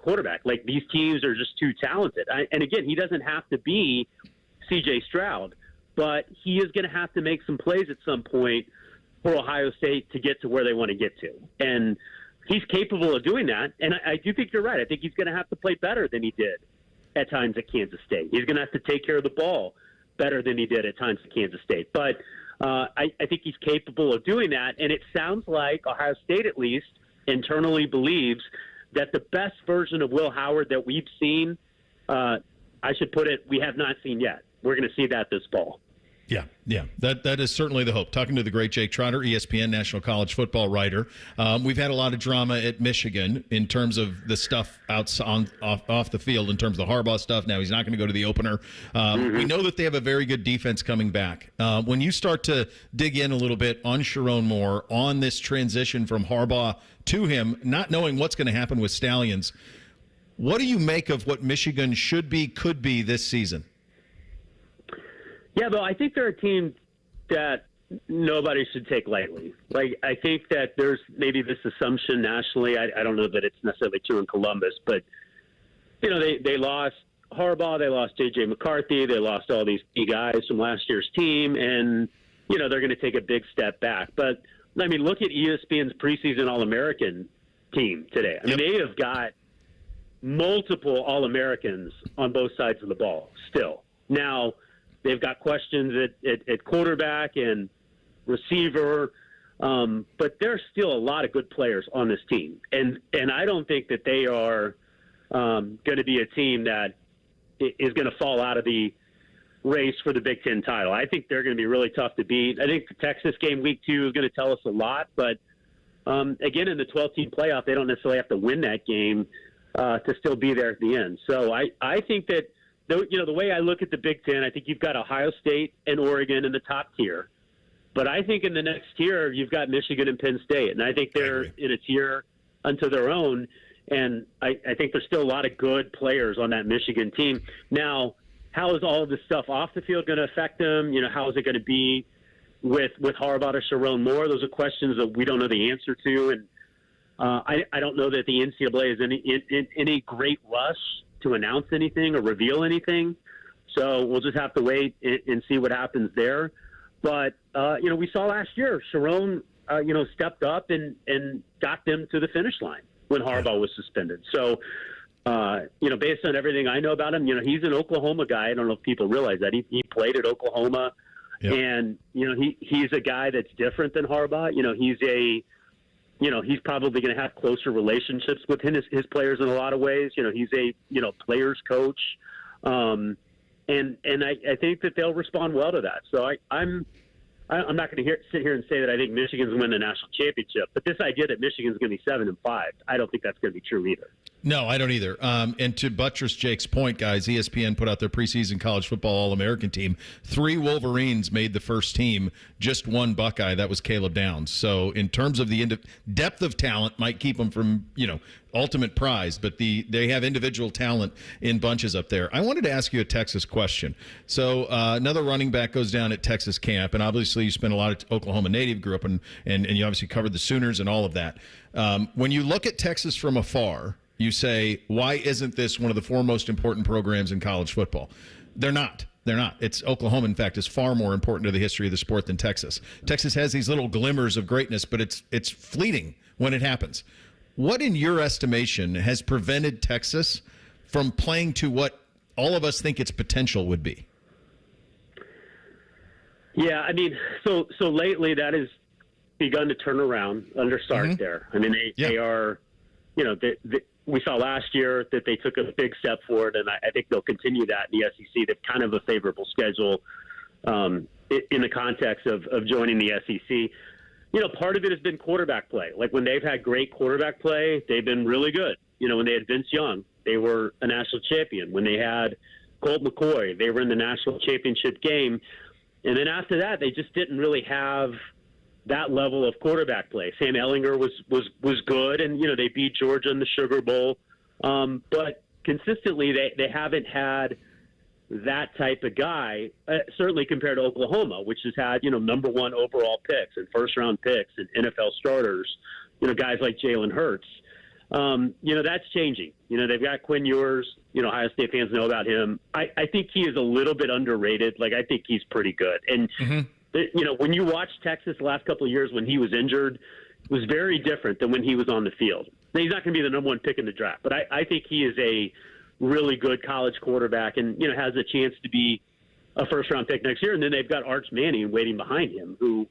quarterback. Like, these teams are just too talented. And again, he doesn't have to be C.J. Stroud, but he is going to have to make some plays at some point for Ohio State to get to where they want to get to. And he's capable of doing that. And I do think you're right. I think he's going to have to play better than he did at times at Kansas State. He's going to have to take care of the ball better than he did at times at Kansas State. But I think he's capable of doing that. And it sounds like Ohio State, at least, internally believes that the best version of Will Howard that we've seen, I should put it, we have not seen yet. We're going to see that this fall. Yeah. That is certainly the hope. Talking to the great Jake Trotter, ESPN National College Football writer. We've had a lot of drama at Michigan in terms of the stuff off the field, in terms of the Harbaugh stuff. Now he's not going to go to the opener. We know that they have a very good defense coming back. When you start to dig in a little bit on Sharon Moore, on this transition from Harbaugh to him, not knowing what's going to happen with Stallions, what do you make of what Michigan should be, could be this season? Yeah, though, I think they're a team that nobody should take lightly. Like, I think that there's maybe this assumption nationally. I don't know that it's necessarily true in Columbus, but, you know, they lost Harbaugh, they lost J.J. McCarthy, they lost all these key guys from last year's team, and, you know, they're going to take a big step back. But, I mean, look at ESPN's preseason All-American team today. I mean, they have got multiple All-Americans on both sides of the ball still. Now, they've got questions at quarterback and receiver, but there's still a lot of good players on this team. And I don't think that they are going to be a team that is going to fall out of the race for the Big Ten title. I think they're going to be really tough to beat. I think the Texas game week 2 is going to tell us a lot. But, again, in the 12-team playoff, they don't necessarily have to win that game to still be there at the end. So I think that, you know, the way I look at the Big Ten, I think you've got Ohio State and Oregon in the top tier. But I think in the next tier, you've got Michigan and Penn State. And I think they're in a tier unto their own. And I think there's still a lot of good players on that Michigan team. Now, how is all of this stuff off the field going to affect them? You know, how is it going to be with Harbaugh or Sharon Moore? Those are questions that we don't know the answer to. And I don't know that the NCAA is in any great rush to announce anything or reveal anything. So we'll just have to wait and see what happens there. But, you know, we saw last year, Sharon, you know, stepped up and got them to the finish line when Harbaugh was suspended. So, you know, based on everything I know about him, you know, he's an Oklahoma guy. I don't know if people realize that. He played at Oklahoma. Yep. And, you know, he's a guy that's different than Harbaugh. You know, he's probably going to have closer relationships with his players in a lot of ways. You know, he's a, you know, players coach. And I think that they'll respond well to that. So I'm not going to sit here and say that I think Michigan's going to win the national championship, but this idea that Michigan's going to be 7-5, I don't think that's going to be true either. No, I don't either. And to buttress Jake's point, guys, ESPN put out their preseason college football All-American team. 3 Wolverines made the first team, just 1 Buckeye. That was Caleb Downs. So in terms of the depth of talent, might keep them from, you know, ultimate prize, but they have individual talent in bunches up there. I wanted to ask you a Texas question. So another running back goes down at Texas camp, and obviously you spent a lot of Oklahoma native, grew up and you obviously covered the Sooners and all of that. When you look at Texas from afar, you say, why isn't this one of the 4 most important programs in college football? They're not. It's Oklahoma, in fact, is far more important to the history of the sport than Texas. Texas has these little glimmers of greatness, but it's fleeting when it happens. What, in your estimation, has prevented Texas from playing to what all of us think its potential would be? Yeah, I mean, so lately that has begun to turn around under Sark there. I mean, they are, you know, we saw last year that they took a big step forward, and I think they'll continue that in the SEC. They've kind of a favorable schedule in the context of joining the SEC. You know, part of it has been quarterback play. Like, when they've had great quarterback play, they've been really good. You know, when they had Vince Young, they were a national champion. When they had Colt McCoy, they were in the national championship game. And then after that, they just didn't really have that level of quarterback play. Sam Ehlinger was good, and, you know, they beat Georgia in the Sugar Bowl. But consistently, they haven't had that type of guy, certainly compared to Oklahoma, which has had, you know, number 1 overall picks and first-round picks and NFL starters, you know, guys like Jalen Hurts. That's changing. They've got Quinn Ewers. Ohio State fans know about him. I think he is a little bit underrated. Like, I think he's pretty good. And, when you watch Texas the last couple of years when he was injured, it was very different than when he was on the field. Now, he's not going to be the number one pick in the draft, but I think he is a really good college quarterback and, has a chance to be a first-round pick next year. And then they've got Arch Manning waiting behind him, who,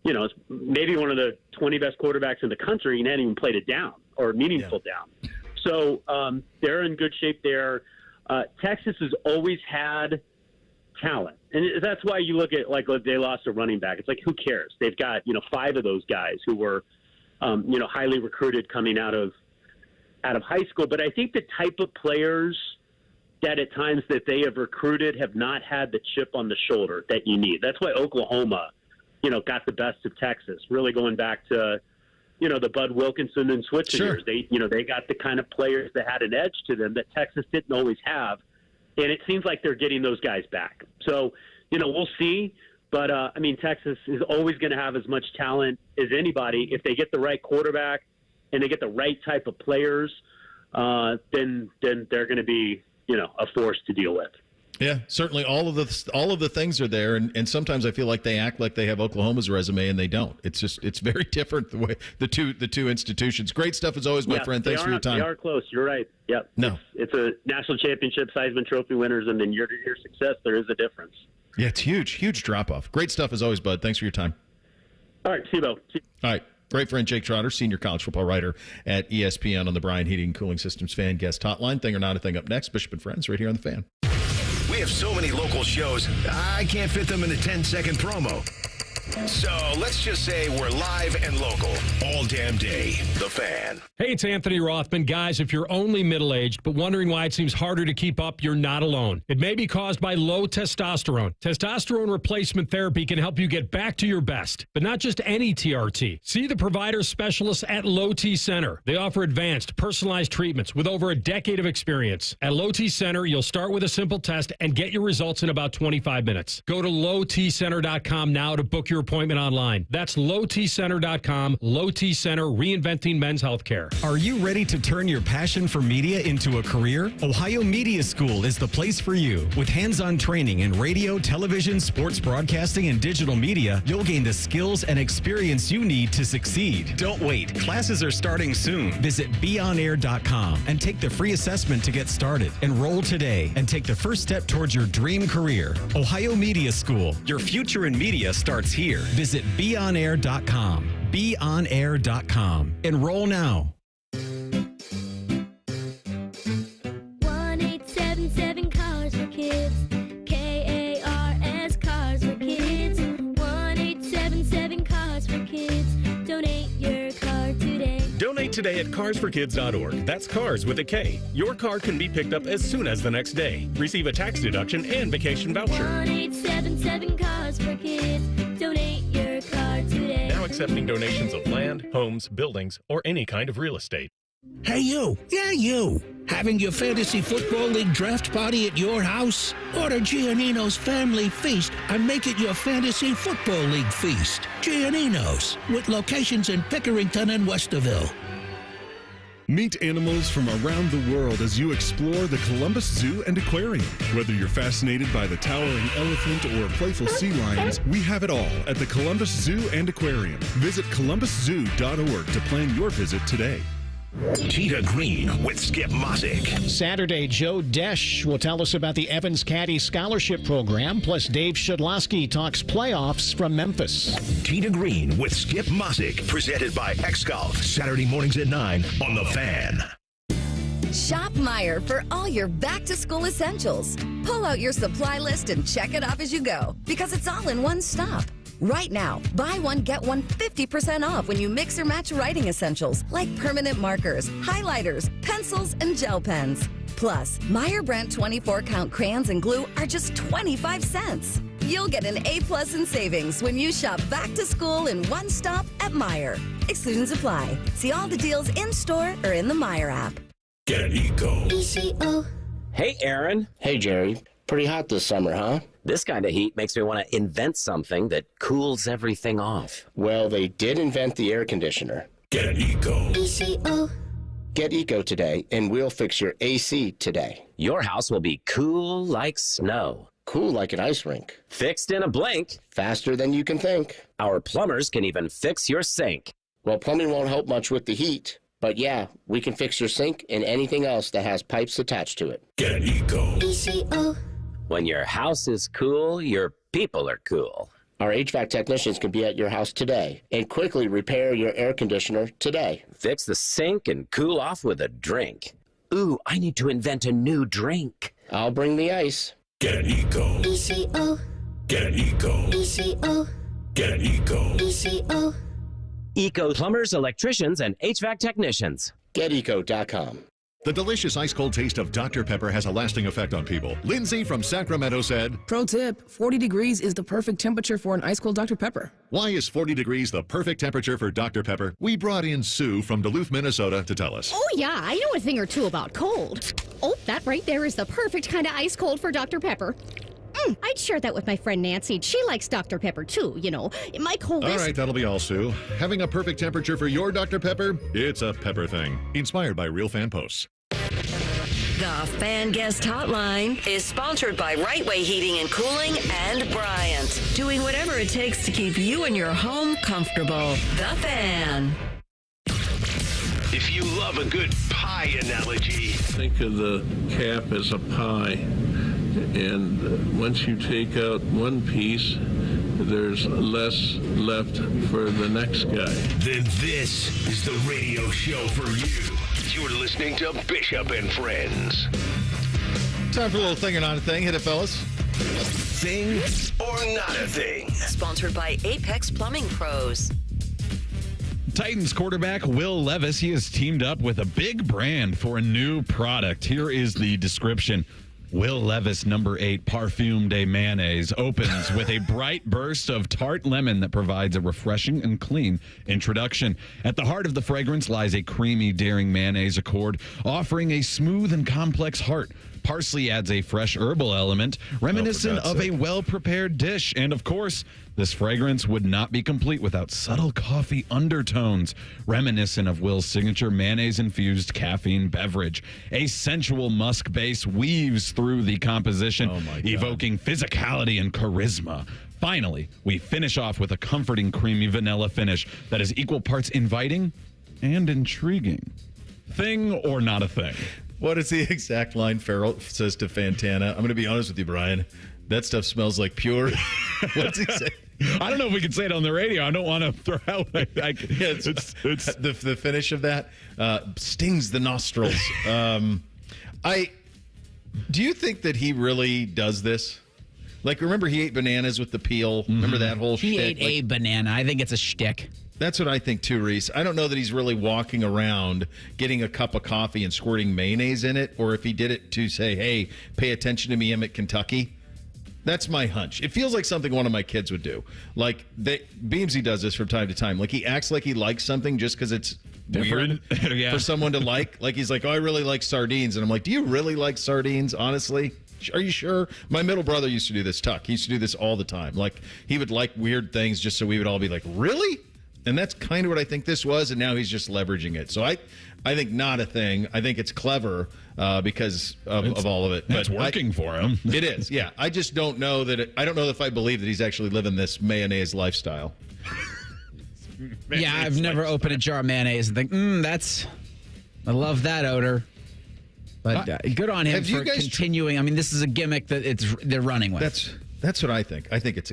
is maybe one of the 20 best quarterbacks in the country and hadn't even played it down or meaningful down. So they're in good shape there. Texas has always had talent. And that's why you look at, like, they lost a running back. It's like, who cares? They've got, 5 of those guys who were, highly recruited coming out of high school. But I think the type of players that at times that they have recruited have not had the chip on the shoulder that you need. That's why Oklahoma, got the best of Texas, really going back to, the Bud Wilkinson and Switzer years. They got the kind of players that had an edge to them that Texas didn't always have. And it seems like they're getting those guys back. So, we'll see. But, Texas is always going to have as much talent as anybody. If they get the right quarterback and they get the right type of players, then they're going to be, a force to deal with. Yeah, certainly all of the things are there, and sometimes I feel like they act like they have Oklahoma's resume and they don't. It's very different the way the two institutions. Great stuff as always, my friend. Thanks for your time. They are close. You're right. Yep. No, it's a national championship, Heisman Trophy winners, and then year-to-year success. There is a difference. Yeah, it's huge drop off. Great stuff as always, Bud. Thanks for your time. All right, see you, Bo. All right. Great friend Jake Trotter, senior college football writer at ESPN on the Bryan Heating and Cooling Systems Fan Guest Hotline. Thing or Not a Thing up next. Bishop and Friends right here on the Fan. We have so many local shows, I can't fit them in a 10-second promo. So let's just say we're live and local all damn day. The Fan. Hey, it's Anthony Rothman. Guys, if you're only middle-aged but wondering why it seems harder to keep up, you're not alone. It may be caused by low testosterone. Testosterone replacement therapy can help you get back to your best, but not just any TRT. See the provider specialists at Low T Center. They offer advanced, personalized treatments with over a decade of experience. At Low T Center, you'll start with a simple test and get your results in about 25 minutes. Go to lowtcenter.com now to book your appointment online. That's lowtcenter.com. Low T Center, reinventing men's healthcare. Are you ready to turn your passion for media into a career? Ohio Media School is the place for you. With hands-on training in radio, television, sports broadcasting, and digital media, you'll gain the skills and experience you need to succeed. Don't wait. Classes are starting soon. Visit beonair.com and take the free assessment to get started. Enroll today and take the first step towards your dream career. Ohio Media School. Your future in media starts here. Visit beonair.com. beonair.com. Enroll now. 1-877 Cars for Kids. KARS Cars for Kids. 1-877 Cars for Kids. Donate your car today. Donate today at carsforkids.org. That's cars with a K. Your car can be picked up as soon as the next day. Receive a tax deduction and vacation voucher. 1-877 Cars for Kids. Donate your car today. Now accepting donations of land, homes, buildings, or any kind of real estate. Hey, you. Yeah, you. Having your fantasy football league draft party at your house? Order Giannino's Family Feast and make it your fantasy football league feast. Giannino's, with locations in Pickerington and Westerville. Meet animals from around the world as you explore the Columbus Zoo and Aquarium. Whether you're fascinated by the towering elephant or playful sea lions, we have it all at the Columbus Zoo and Aquarium. Visit columbuszoo.org to plan your visit today. Tita Green with Skip Mosick. Saturday, Joe Desch will tell us about the Evans Caddy Scholarship Program, plus Dave Shedlowski talks playoffs from Memphis. Tita Green with Skip Mosick, presented by X-Golf, Saturday mornings at 9 on The Fan. Shop Meijer for all your back-to-school essentials. Pull out your supply list and check it off as you go, because it's all in one stop. Right now, buy one, get one 50% off when you mix or match writing essentials like permanent markers, highlighters, pencils, and gel pens. Plus, Meijer brand 24-count crayons and glue are just 25 cents. You'll get an A+ in savings when you shop back to school in one stop at Meijer. Exclusions apply. See all the deals in-store or in the Meijer app. Get Eco. ECO. Hey, Aaron. Hey, Jerry. Pretty hot this summer, huh? This kind of heat makes me want to invent something that cools everything off. Well, they did invent the air conditioner. Get Eco. ECO. Get Eco today, and we'll fix your AC today. Your house will be cool like snow. Cool like an ice rink. Fixed in a blink. Faster than you can think. Our plumbers can even fix your sink. Well, plumbing won't help much with the heat. But yeah, we can fix your sink and anything else that has pipes attached to it. Get Eco. ECO. When your house is cool, your people are cool. Our HVAC technicians can be at your house today and quickly repair your air conditioner today. Fix the sink and cool off with a drink. Ooh, I need to invent a new drink. I'll bring the ice. Get Eco. ECO. Get Eco. ECO. Get Eco. ECO. Eco plumbers, electricians, and HVAC technicians. GetEco.com. The delicious ice-cold taste of Dr. Pepper has a lasting effect on people. Lindsay from Sacramento said, Pro tip, 40 degrees is the perfect temperature for an ice-cold Dr. Pepper. why is 40 degrees the perfect temperature for Dr. Pepper? We brought in Sue from Duluth, Minnesota to tell us. Oh, yeah, I know a thing or two about cold. Oh, that right there is the perfect kind of ice cold for Dr. Pepper. I'd share that with my friend Nancy. She likes Dr. Pepper, too, you know. My coldest... All right, that'll be all, Sue. Having a perfect temperature for your Dr. Pepper? It's a Pepper thing. Inspired by real fan posts. The Fan Guest Hotline is sponsored by Right Way Heating and Cooling and Bryant, doing whatever it takes to keep you and your home comfortable. The Fan. If you love a good pie analogy, think of the cap as a pie. And once you take out one piece, there's less left for the next guy. then this is the radio show for you. You're listening to Bishop and Friends. Time for a little thing or not a thing. Hit it, fellas. Thing or not a thing. Sponsored by Apex Plumbing Pros. Titans quarterback Will Levis, he has teamed up with a big brand for a new product. Here is the description. Will Levis number 8 Parfum de Mayonnaise opens with a bright burst of tart lemon that provides a refreshing and clean introduction. At the heart of the fragrance lies a creamy, daring mayonnaise accord, offering a smooth and complex heart. Parsley adds a fresh herbal element, reminiscent of a well-prepared dish. And of course, this fragrance would not be complete without subtle coffee undertones, reminiscent of Will's signature mayonnaise-infused caffeine beverage. A sensual musk base weaves through the composition, evoking physicality and charisma. Finally, we finish off with a comforting, creamy vanilla finish that is equal parts inviting and intriguing. Thing or not a thing? What is the exact line Farrell says to Fantana? I'm going to be honest with you, Brian. That stuff smells like pure. What's he say? I don't know if we can say it on the radio. I don't want to throw out. It's the finish of that stings the nostrils. Do you think that he really does this? Like, remember he ate bananas with the peel? Mm-hmm. Remember that whole shtick? He ate a banana. I think it's a shtick. That's what I think too, Reese. I don't know that he's really walking around getting a cup of coffee and squirting mayonnaise in it, or if he did it to say, hey, pay attention to me, I'm at Kentucky. That's my hunch. It feels like something one of my kids would do. Like, Beamsy does this from time to time. Like, he acts like he likes something just because it's weird for someone to like. Like, he's like, oh, I really like sardines. And I'm like, do you really like sardines, honestly? Are you sure? My middle brother used to do this, Tuck. He used to do this all the time. Like, he would like weird things just so we would all be like, really? And that's kind of what I think this was, and now he's just leveraging it. So I think not a thing. I think it's clever because of all of it. It's working for him. It is, yeah. I just don't know that I don't know if I believe that he's actually living this mayonnaise lifestyle. Yeah, I've never opened a jar of mayonnaise and think, I love that odor. But good on him for continuing. I mean, this is a gimmick that they're running with. That's what I think. I think it's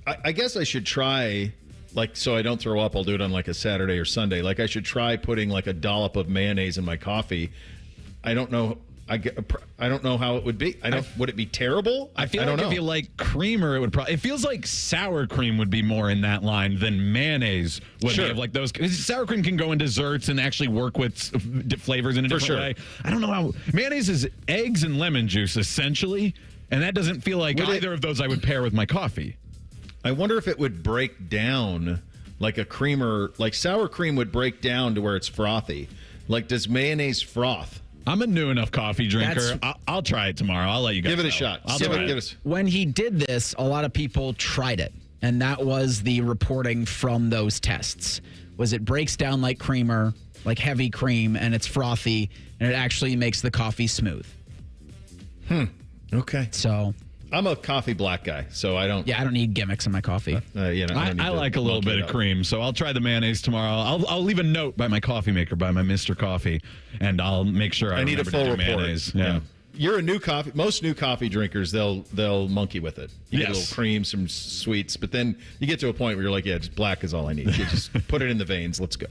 I guess I should try. Like, so I don't throw up, I'll do it on like a Saturday or Sunday. Like, I should try putting like a dollop of mayonnaise in my coffee. I don't know. I don't know how it would be. Would it be terrible? I feel like if you like creamer, it would probably. It feels like sour cream would be more in that line than mayonnaise would be. Of like those. Sour cream can go in desserts and actually work with flavors in a different way. I don't know how mayonnaise is eggs and lemon juice essentially, and that doesn't feel like either of those I would pair with my coffee. I wonder if it would break down like a creamer, like sour cream would break down to where it's frothy. Like, does mayonnaise froth? I'm a new enough coffee drinker. I'll try it tomorrow. I'll let you guys give it know. a shot. When he did this, a lot of people tried it, and that was the reporting from those tests. Was it breaks down like creamer, like heavy cream, and it's frothy, and it actually makes the coffee smooth. Okay. So I'm a coffee black guy, so I don't. Yeah, I don't need gimmicks in my coffee. I like a little bit of cream, so I'll try the mayonnaise tomorrow. I'll leave a note by my coffee maker, by my Mr. Coffee, and I'll make sure I need a full report. Mayonnaise. Yeah. You're a new coffee. Most new coffee drinkers, they'll monkey with it. You get a little cream, some sweets, but then you get to a point where you're like, yeah, just black is all I need. You just put it in the veins. Let's go.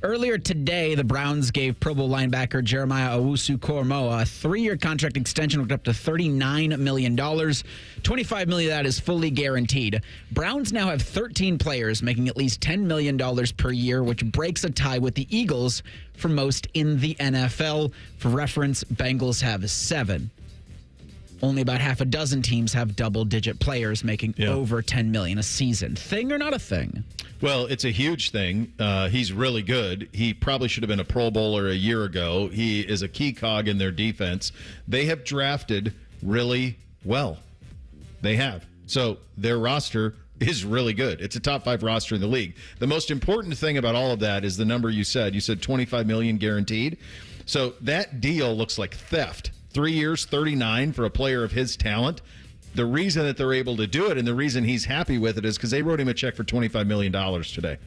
Earlier today, the Browns gave Pro Bowl linebacker Jeremiah Owusu-Koramoah a 3-year contract extension worth up to $39 million. $25 million of that is fully guaranteed. Browns now have 13 players making at least $10 million per year, which breaks a tie with the Eagles for most in the NFL. For reference, Bengals have 7. Only about half a dozen teams have double-digit players making over $10 million a season. Thing or not a thing? Well, it's a huge thing. He's really good. He probably should have been a Pro Bowler a year ago. He is a key cog in their defense. They have drafted really well. They have. So their roster is really good. It's a top 5 roster in the league. The most important thing about all of that is the number you said. You said $25 million guaranteed. So that deal looks like theft. 3 years, 39 for a player of his talent. The reason that they're able to do it and the reason he's happy with it is because they wrote him a check for $25 million today.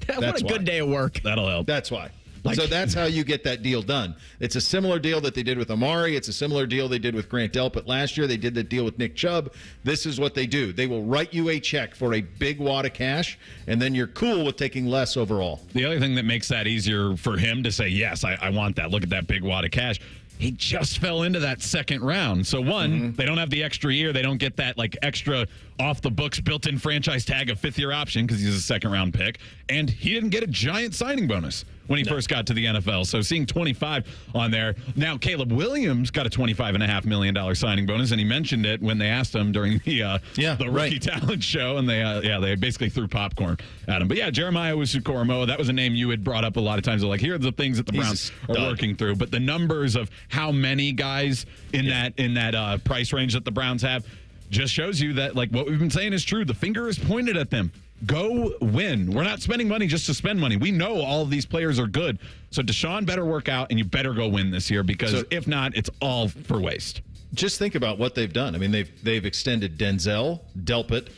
What a good day of work. That'll help. That's why. So that's how you get that deal done. It's a similar deal that they did with Amari. It's a similar deal they did with Grant Delpit last year. They did that deal with Nick Chubb. This is what they do. They will write you a check for a big wad of cash, and then you're cool with taking less overall. The other thing that makes that easier for him to say, yes, I want that. Look at that big wad of cash. He just fell into that second round. So, they don't have the extra year. They don't get that, extra off-the-books built-in franchise tag of fifth-year option because he's a second-round pick. And he didn't get a giant signing bonus when he first got to the NFL. So, seeing 25 on there. Now, Caleb Williams got a $25.5 million signing bonus, and he mentioned it when they asked him during the Rookie Talent Show, and they basically threw popcorn at him. But, Jeremiah Owusu-Koramoah, that was a name you had brought up a lot of times. Like, here are the things that the Browns are working through. But the numbers of how many guys in that price range that the Browns have just shows you that, what we've been saying is true. The finger is pointed at them. Go win. We're not spending money just to spend money. We know all of these players are good. So Deshaun better work out, and you better go win this year because if not, it's all for waste. Just think about what they've done. I mean, they've extended Denzel, Delpit,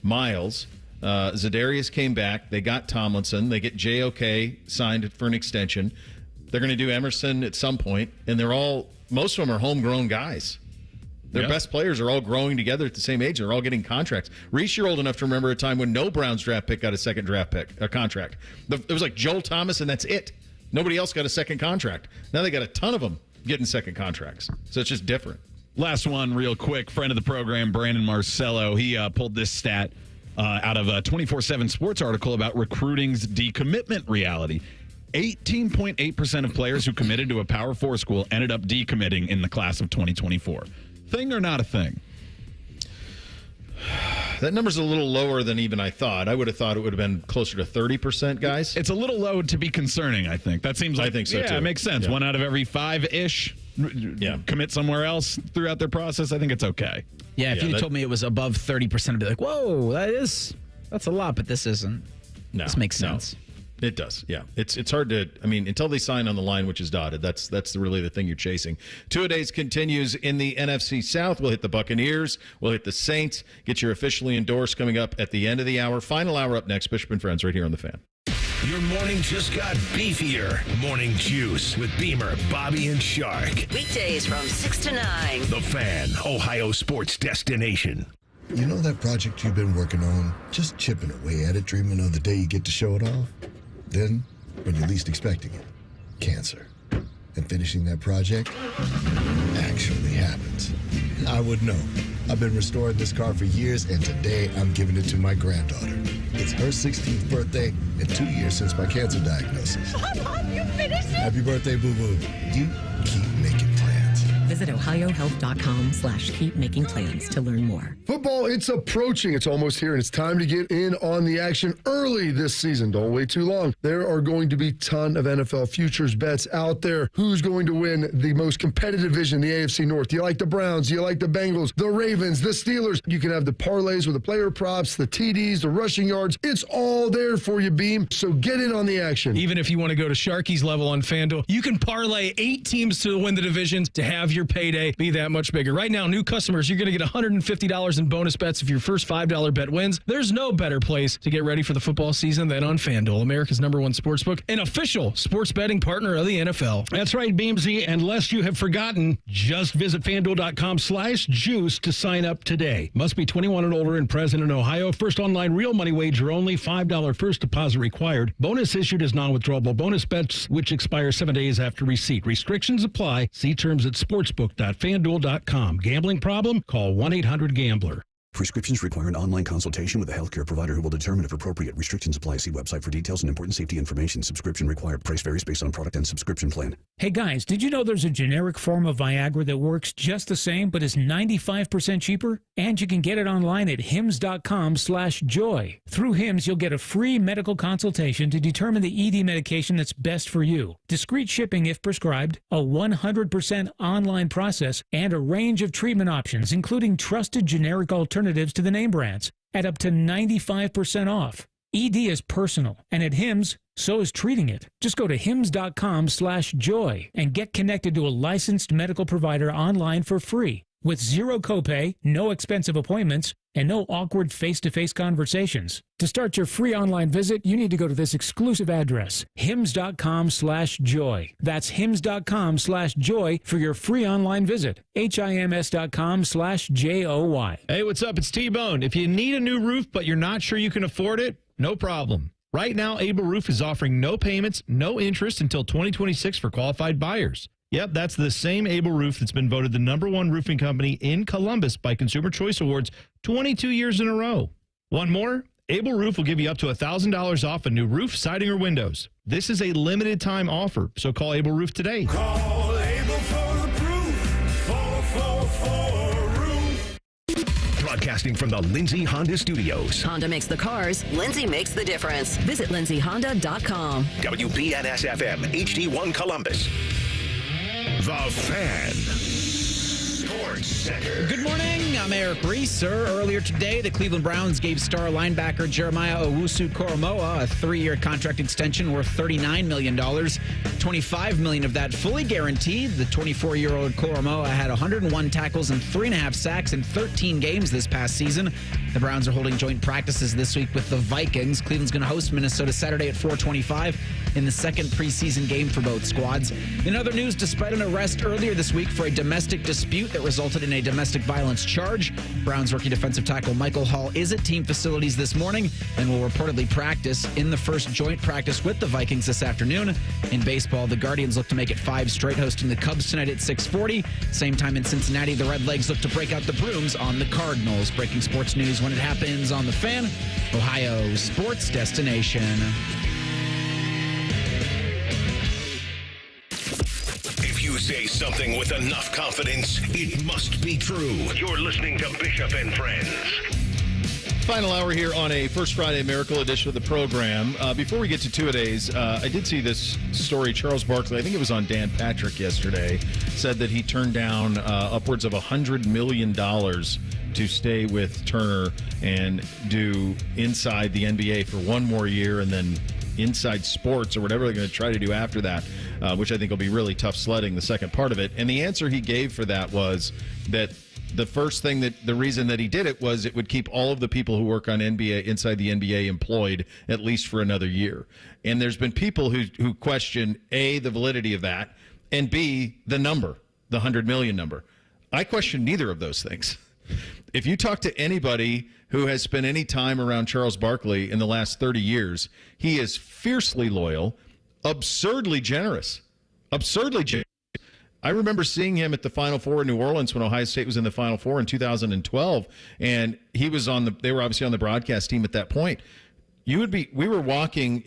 Miles. Za'Darius came back. They got Tomlinson. They get JOK signed for an extension. They're going to do Emerson at some point, and most of them are homegrown guys. Their best players are all growing together at the same age. They're all getting contracts. Reese, you're old enough to remember a time when no Browns draft pick got a second draft pick, a contract. It was like Joel Thomas, and that's it. Nobody else got a second contract. Now they got a ton of them getting second contracts. So it's just different. Last one real quick. Friend of the program, Brandon Marcello, he pulled this stat out of a 24/7 Sports article about recruiting's decommitment reality. 18.8% of players who committed to a Power 4 school ended up decommitting in the class of 2024. Thing or not a thing? That number's a little lower than even I thought. I would have thought it would have been closer to 30%, guys. It's a little low to be concerning, I think. That seems like, I think so, too. It makes sense. 1 out of every 5-ish commit somewhere else throughout their process. I think it's okay. Yeah, if you told me it was above 30%, I'd be like, whoa, that's a lot, but this isn't. No, this makes sense. No. It does, yeah. It's hard to, until they sign on the line, which is dotted, that's really the thing you're chasing. Two-a-days continues in the NFC South. We'll hit the Buccaneers. We'll hit the Saints. Get your officially endorsed coming up at the end of the hour. Final hour up next. Bishop and Friends right here on The Fan. Your morning just got beefier. Morning Juice with Beamer, Bobby, and Shark. Weekdays from 6 to 9. The Fan, Ohio sports destination. You know that project you've been working on? Just chipping away at it, dreaming of the day you get to show it off? Then, when you're least expecting it, cancer. And finishing that project actually happens. I would know. I've been restoring this car for years, and today I'm giving it to my granddaughter. It's her 16th birthday and 2 years since my cancer diagnosis. Mom, you finished it? Happy birthday, boo-boo. You keep making plans. Visit ohiohealth.com/keepmakingplans to learn more. Football, it's approaching. It's almost here, and it's time to get in on the action early this season. Don't wait too long. There are going to be a ton of NFL futures bets out there. Who's going to win the most competitive division, the AFC North? Do you like the Browns? Do you like the Bengals, the Ravens, the Steelers? You can have the parlays with the player props, the TDs, the rushing yards. It's all there for you, Beam. So get in on the action. Even if you want to go to Sharky's level on FanDuel, you can parlay 8 teams to win the divisions to have your payday be that much bigger. Right now, new customers, you're going to get $150 in bonus bets if your first $5 bet wins. There's no better place to get ready for the football season than on FanDuel, America's #1 sportsbook, an official sports betting partner of the NFL. That's right, Beamsy. And lest you have forgotten, just visit FanDuel.com/juice to sign up today. Must be 21 and older and present in Ohio. First online real money wager only. $5 first deposit required. Bonus issued as non-withdrawable bonus bets, which expire 7 days after receipt. Restrictions apply. See terms at sportsbook.fanduel.com. Gambling problem? Call 1-800-GAMBLER. Prescriptions require an online consultation with a healthcare provider who will determine if appropriate. Restrictions apply. See website for details and important safety information. Subscription required. Price varies based on product and subscription plan. Hey guys, did you know there's a generic form of Viagra that works just the same but is 95% cheaper? And you can get it online at hims.com/joy. Through Hims, you'll get a free medical consultation to determine the ED medication that's best for you. Discreet shipping if prescribed, a 100% online process, and a range of treatment options, including trusted generic alternatives to the name brands at up to 95% off. ED is personal, and at Hims, so is treating it. Just go to hims.com/joy and get connected to a licensed medical provider online for free with zero copay, no expensive appointments, and no awkward face-to-face conversations. To start your free online visit, you need to go to this exclusive address, hims.com/joy. That's hims.com/joy for your free online visit. HIMS.com/JOY. Hey, what's up? It's T-Bone. If you need a new roof but you're not sure you can afford it, no problem. Right now, Able Roof is offering no payments, no interest until 2026 for qualified buyers. Yep, that's the same Able Roof that's been voted the #1 roofing company in Columbus by Consumer Choice Awards 22 years in a row. Want more? Able Roof will give you up to $1,000 off a new roof, siding, or windows. This is a limited time offer, so call Able Roof today. Call Able for the proof. 444-ROOF. Broadcasting from the Lindsay Honda Studios. Honda makes the cars. Lindsay makes the difference. Visit lindsayhonda.com. WBNS-FM, HD1 Columbus. The Fan. Sports Center. Good morning. I'm Eric Reeser. Earlier today, the Cleveland Browns gave star linebacker Jeremiah Owusu-Koramoah a 3-year contract extension worth $39 million. $25 million of that fully guaranteed. The 24-year-old Koramoah had 101 tackles and 3.5 sacks in 13 games this past season. The Browns are holding joint practices this week with the Vikings. Cleveland's going to host Minnesota Saturday at 4:25 in the second preseason game for both squads. In other news, despite an arrest earlier this week for a domestic dispute that resulted in a domestic violence charge, Browns rookie defensive tackle Michael Hall is at team facilities this morning and will reportedly practice in the first joint practice with the Vikings this afternoon. In baseball, the Guardians look to make it 5 straight, hosting the Cubs tonight at 6:40. Same time in Cincinnati, the Redlegs look to break out the brooms on the Cardinals. Breaking sports news when it happens on The Fan, Ohio sports destination. If you say something with enough confidence, it must be true. You're listening to Bishop and Friends. Final hour here on a First Friday Miracle edition of the program. Before we get to two-a-days, I did see this story. Charles Barkley, I think it was on Dan Patrick yesterday, said that he turned down upwards of $100 million to stay with Turner and do inside the NBA for one more year and then inside sports or whatever they're going to try to do after that, which I think will be really tough sledding, the second part of it. And the answer he gave for that was that the first thing the reason that he did it was it would keep all of the people who work on NBA inside the NBA employed at least for another year. And there's been people who question A, the validity of that, and B, the number, the 100 million number. I question neither of those things. If you talk to anybody who has spent any time around Charles Barkley in the last 30 years, he is fiercely loyal, absurdly generous. I remember seeing him at the Final Four in New Orleans when Ohio State was in the Final Four in 2012, and he was they were obviously on the broadcast team at that point. We were walking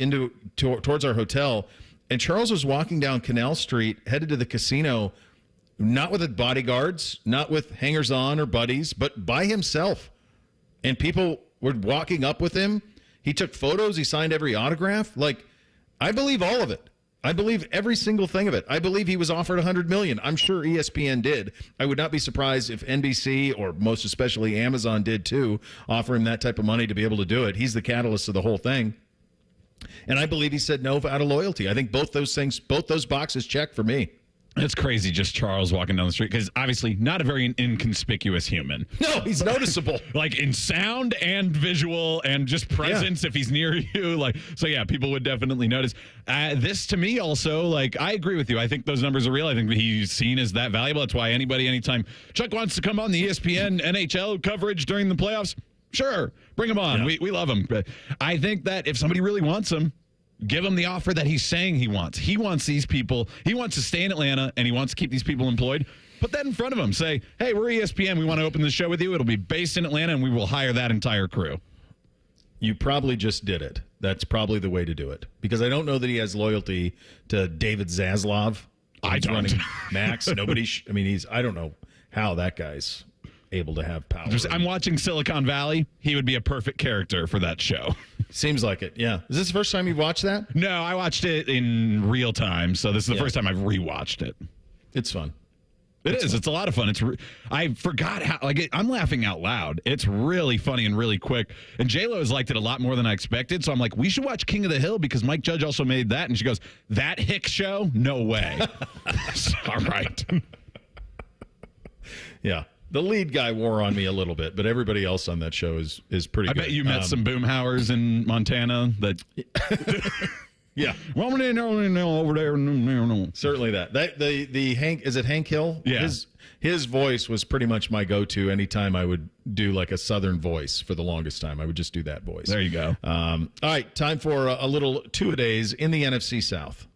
towards our hotel, and Charles was walking down Canal Street, headed to the casino not with bodyguards, not with hangers-on or buddies, but by himself. And people were walking up with him. He took photos. He signed every autograph. Like, I believe all of it. I believe every single thing of it. I believe he was offered $100 million. I'm sure ESPN did. I would not be surprised if NBC or most especially Amazon did too, offer him that type of money to be able to do it. He's the catalyst of the whole thing. And I believe he said no out of loyalty. I think both those boxes check for me. It's crazy just Charles walking down the street because obviously not a very inconspicuous human. No, he's noticeable. Like in sound and visual and just presence if he's near you. So people would definitely notice. This to me also, I agree with you. I think those numbers are real. I think he's seen as that valuable. That's why anytime Chuck wants to come on the ESPN NHL coverage during the playoffs, sure, bring him on. Yeah. We love him. But I think that if somebody really wants him, give him the offer that he's saying he wants. He wants these people. He wants to stay in Atlanta, and he wants to keep these people employed. Put that in front of him. Say, hey, we're ESPN. We want to open the show with you. It'll be based in Atlanta, and we will hire that entire crew. You probably just did it. That's probably the way to do it. Because I don't know that he has loyalty to David Zaslav. I don't. Running Max. Nobody. I don't know how that guy's able to have power. I'm watching Silicon Valley. He would be a perfect character for that show. Seems like it, yeah. Is this the first time you've watched that? No, I watched it in real time, so this is the first time I've rewatched it. It's fun. It is. It's a lot of fun. I forgot how, I'm laughing out loud. It's really funny and really quick. And J-Lo has liked it a lot more than I expected, so I'm like, we should watch King of the Hill because Mike Judge also made that. And she goes, that hick show? No way. All right. Yeah. The lead guy wore on me a little bit, but everybody else on that show is pretty good. I bet you met some Boomhauers in Montana that... Yeah. Over there. No. Certainly that. The Hank, is it Hank Hill? Yeah. His voice was pretty much my go-to anytime I would do like a Southern voice for the longest time. I would just do that voice. There you go. All right, time for a little two-a-days in the NFC South.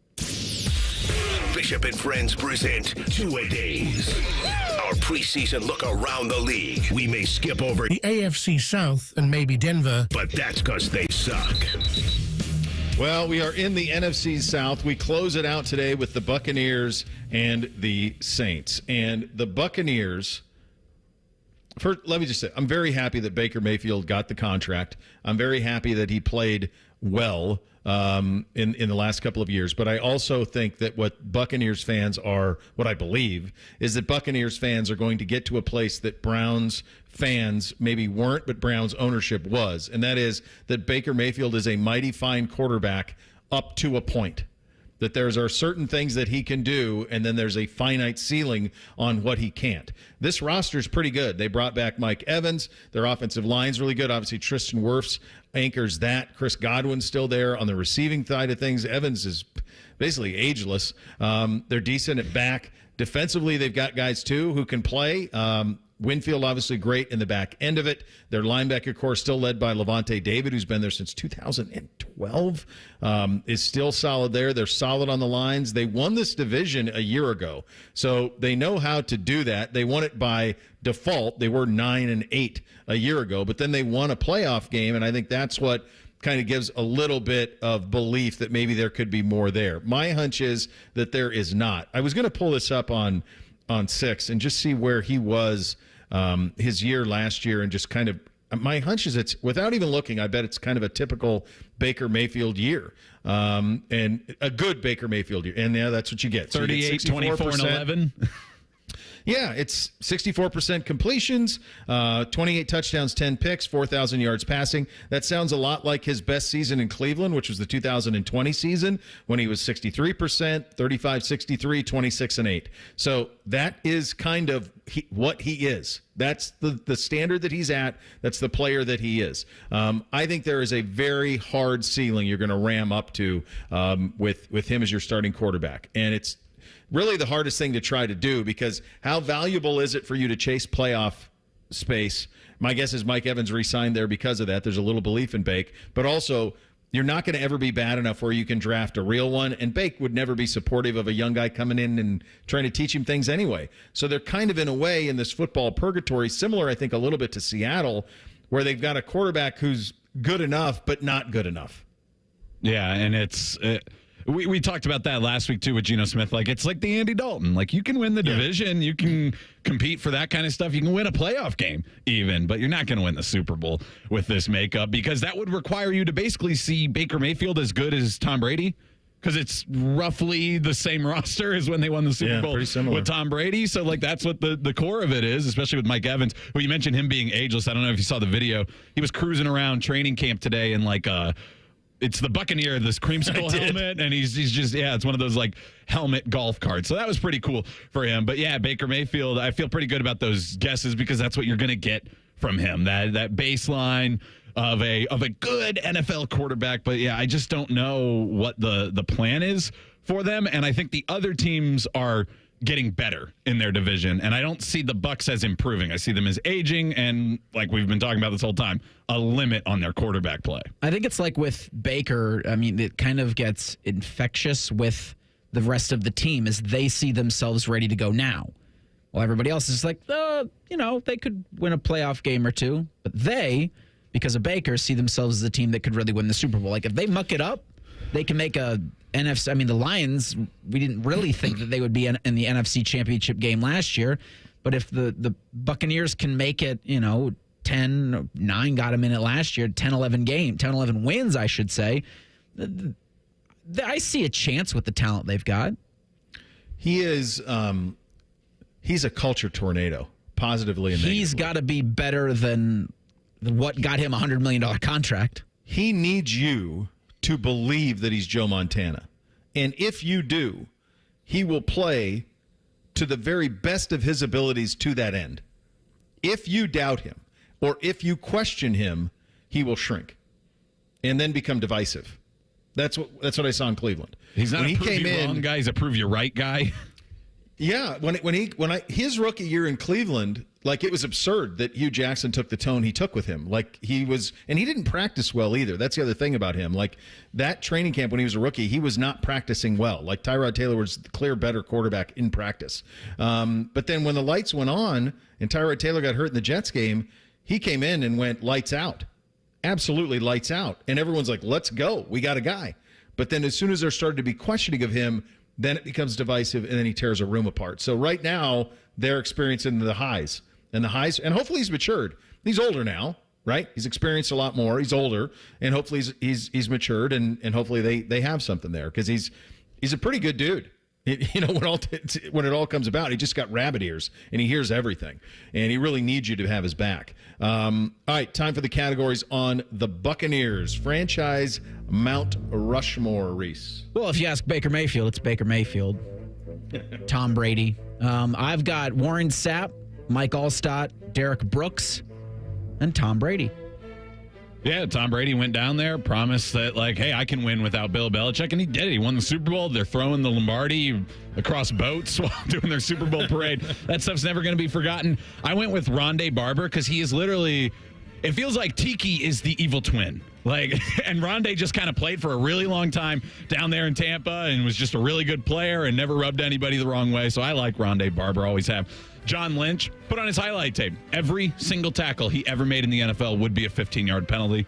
Bishop and Friends present two-a-days. Our preseason look around the league. We may skip over the AFC South and maybe Denver, but that's because they suck. Well, we are in the NFC South. We close it out today with the Buccaneers and the Saints. And the Buccaneers, first, let me just say, I'm very happy that Baker Mayfield got the contract. I'm very happy that he played well in the last couple of years. But I also think that what Buccaneers fans are, what I believe, is that Buccaneers fans are going to get to a place that Browns fans maybe weren't, but Browns ownership was. And that is that Baker Mayfield is a mighty fine quarterback up to a point. That there are certain things that he can do, and then there's a finite ceiling on what he can't. This roster is pretty good. They brought back Mike Evans. Their offensive line's really good. Obviously, Tristan Wirfs anchors that. Chris Godwin's still there on the receiving side of things. Evans is basically ageless. They're decent at back. Defensively, they've got guys, too, who can play. Winfield, obviously great in the back end of it. Their linebacker core, still led by Levante David, who's been there since 2012, is still solid there. They're solid on the lines. They won this division a year ago, so they know how to do that. They won it by default. They were 9-8 a year ago, but then they won a playoff game, and I think that's what kind of gives a little bit of belief that maybe there could be more there. My hunch is that there is not. I was going to pull this up on 6 and just see where he was his year last year, and just kind of, my hunch is it's, without even looking, I bet it's kind of a typical Baker Mayfield year, and a good Baker Mayfield year. And yeah, that's what you get. 38, 24, and 11. Yeah, it's 64% completions, 28 touchdowns, 10 picks, 4,000 yards passing. That sounds a lot like his best season in Cleveland, which was the 2020 season when he was 63%, 35-63, 26-8. So that is kind of what he is. That's the standard that he's at. That's the player that he is. I think there is a very hard ceiling you're going to ram up to with him as your starting quarterback. And it's really the hardest thing to try to do, because how valuable is it for you to chase playoff space? My guess is Mike Evans re-signed there because of that. There's a little belief in Bake, but also you're not going to ever be bad enough where you can draft a real one, and Bake would never be supportive of a young guy coming in and trying to teach him things anyway. So they're kind of in a way in this football purgatory, similar, I think, a little bit to Seattle, where they've got a quarterback who's good enough but not good enough. Yeah, and it's We talked about that last week, too, with Geno Smith. Like, it's like the Andy Dalton. Like, you can win the division. You can compete for that kind of stuff. You can win a playoff game, even. But you're not going to win the Super Bowl with this makeup because that would require you to basically see Baker Mayfield as good as Tom Brady because it's roughly the same roster as when they won the Super Bowl with Tom Brady. So, like, that's what the core of it is, especially with Mike Evans, who you mentioned him being ageless. I don't know if you saw the video. He was cruising around training camp today in, like, it's the Buccaneer, this creamsicle helmet, and he's just, it's one of those, like, helmet golf carts. So that was pretty cool for him. But, yeah, Baker Mayfield, I feel pretty good about those guesses because that's what you're going to get from him, that baseline of a good NFL quarterback. But, yeah, I just don't know what the plan is for them. And I think the other teams are getting better in their division, and I don't see the Bucs as improving. I see them as aging, and like we've been talking about this whole time, a limit on their quarterback play. I think it's like with Baker. I mean, it kind of gets infectious with the rest of the team as they see themselves ready to go now. Well, everybody else is like, they could win a playoff game or two, but they, because of Baker, see themselves as a team that could really win the Super Bowl. Like if they muck it up, they can make a NFC. I mean, the Lions, we didn't really think that they would be in the NFC Championship game last year. But if the Buccaneers can make it, 10-9 got them in it last year, 10-11 wins, I should say. I see a chance with the talent they've got. He is, he's a culture tornado, positively and negatively. He's got to be better than what got him a $100 million contract. He needs you to believe that he's Joe Montana. And if you do, he will play to the very best of his abilities to that end. If you doubt him or if you question him, he will shrink and then become divisive. That's what I saw in Cleveland. He's not a prove you wrong guy, he's a prove you right guy. Yeah, his rookie year in Cleveland, like it was absurd that Hugh Jackson took the tone he took with him. Like he didn't practice well either. That's the other thing about him. Like that training camp when he was a rookie, he was not practicing well. Like Tyrod Taylor was the clear better quarterback in practice. But then when the lights went on and Tyrod Taylor got hurt in the Jets game, he came in and went lights out. Absolutely lights out. And everyone's like, let's go. We got a guy. But then as soon as there started to be questioning of him, then it becomes divisive, and then he tears a room apart. So right now, they're experiencing the highs. And hopefully he's matured. He's older now, right? He's experienced a lot more. He's older, and hopefully he's matured, and hopefully they have something there because he's a pretty good dude. When it all comes about, he just got rabbit ears, and he hears everything, and he really needs you to have his back. All right, time for the categories on the Buccaneers. Franchise Mount Rushmore, Reese. Well, if you ask Baker Mayfield, it's Baker Mayfield. Tom Brady. I've got Warren Sapp, Mike Allstott, Derek Brooks, and Tom Brady. Yeah, Tom Brady went down there, promised that, like, hey, I can win without Bill Belichick, and he did it. He won the Super Bowl. They're throwing the Lombardi across boats while doing their Super Bowl parade. That stuff's never going to be forgotten. I went with Rondé Barber because he is literally, it feels like Tiki is the evil twin. Like, and Rondé just kind of played for a really long time down there in Tampa and was just a really good player and never rubbed anybody the wrong way. So I like Rondé Barber, always have. John Lynch put on his highlight tape. Every single tackle he ever made in the NFL would be a 15-yard penalty.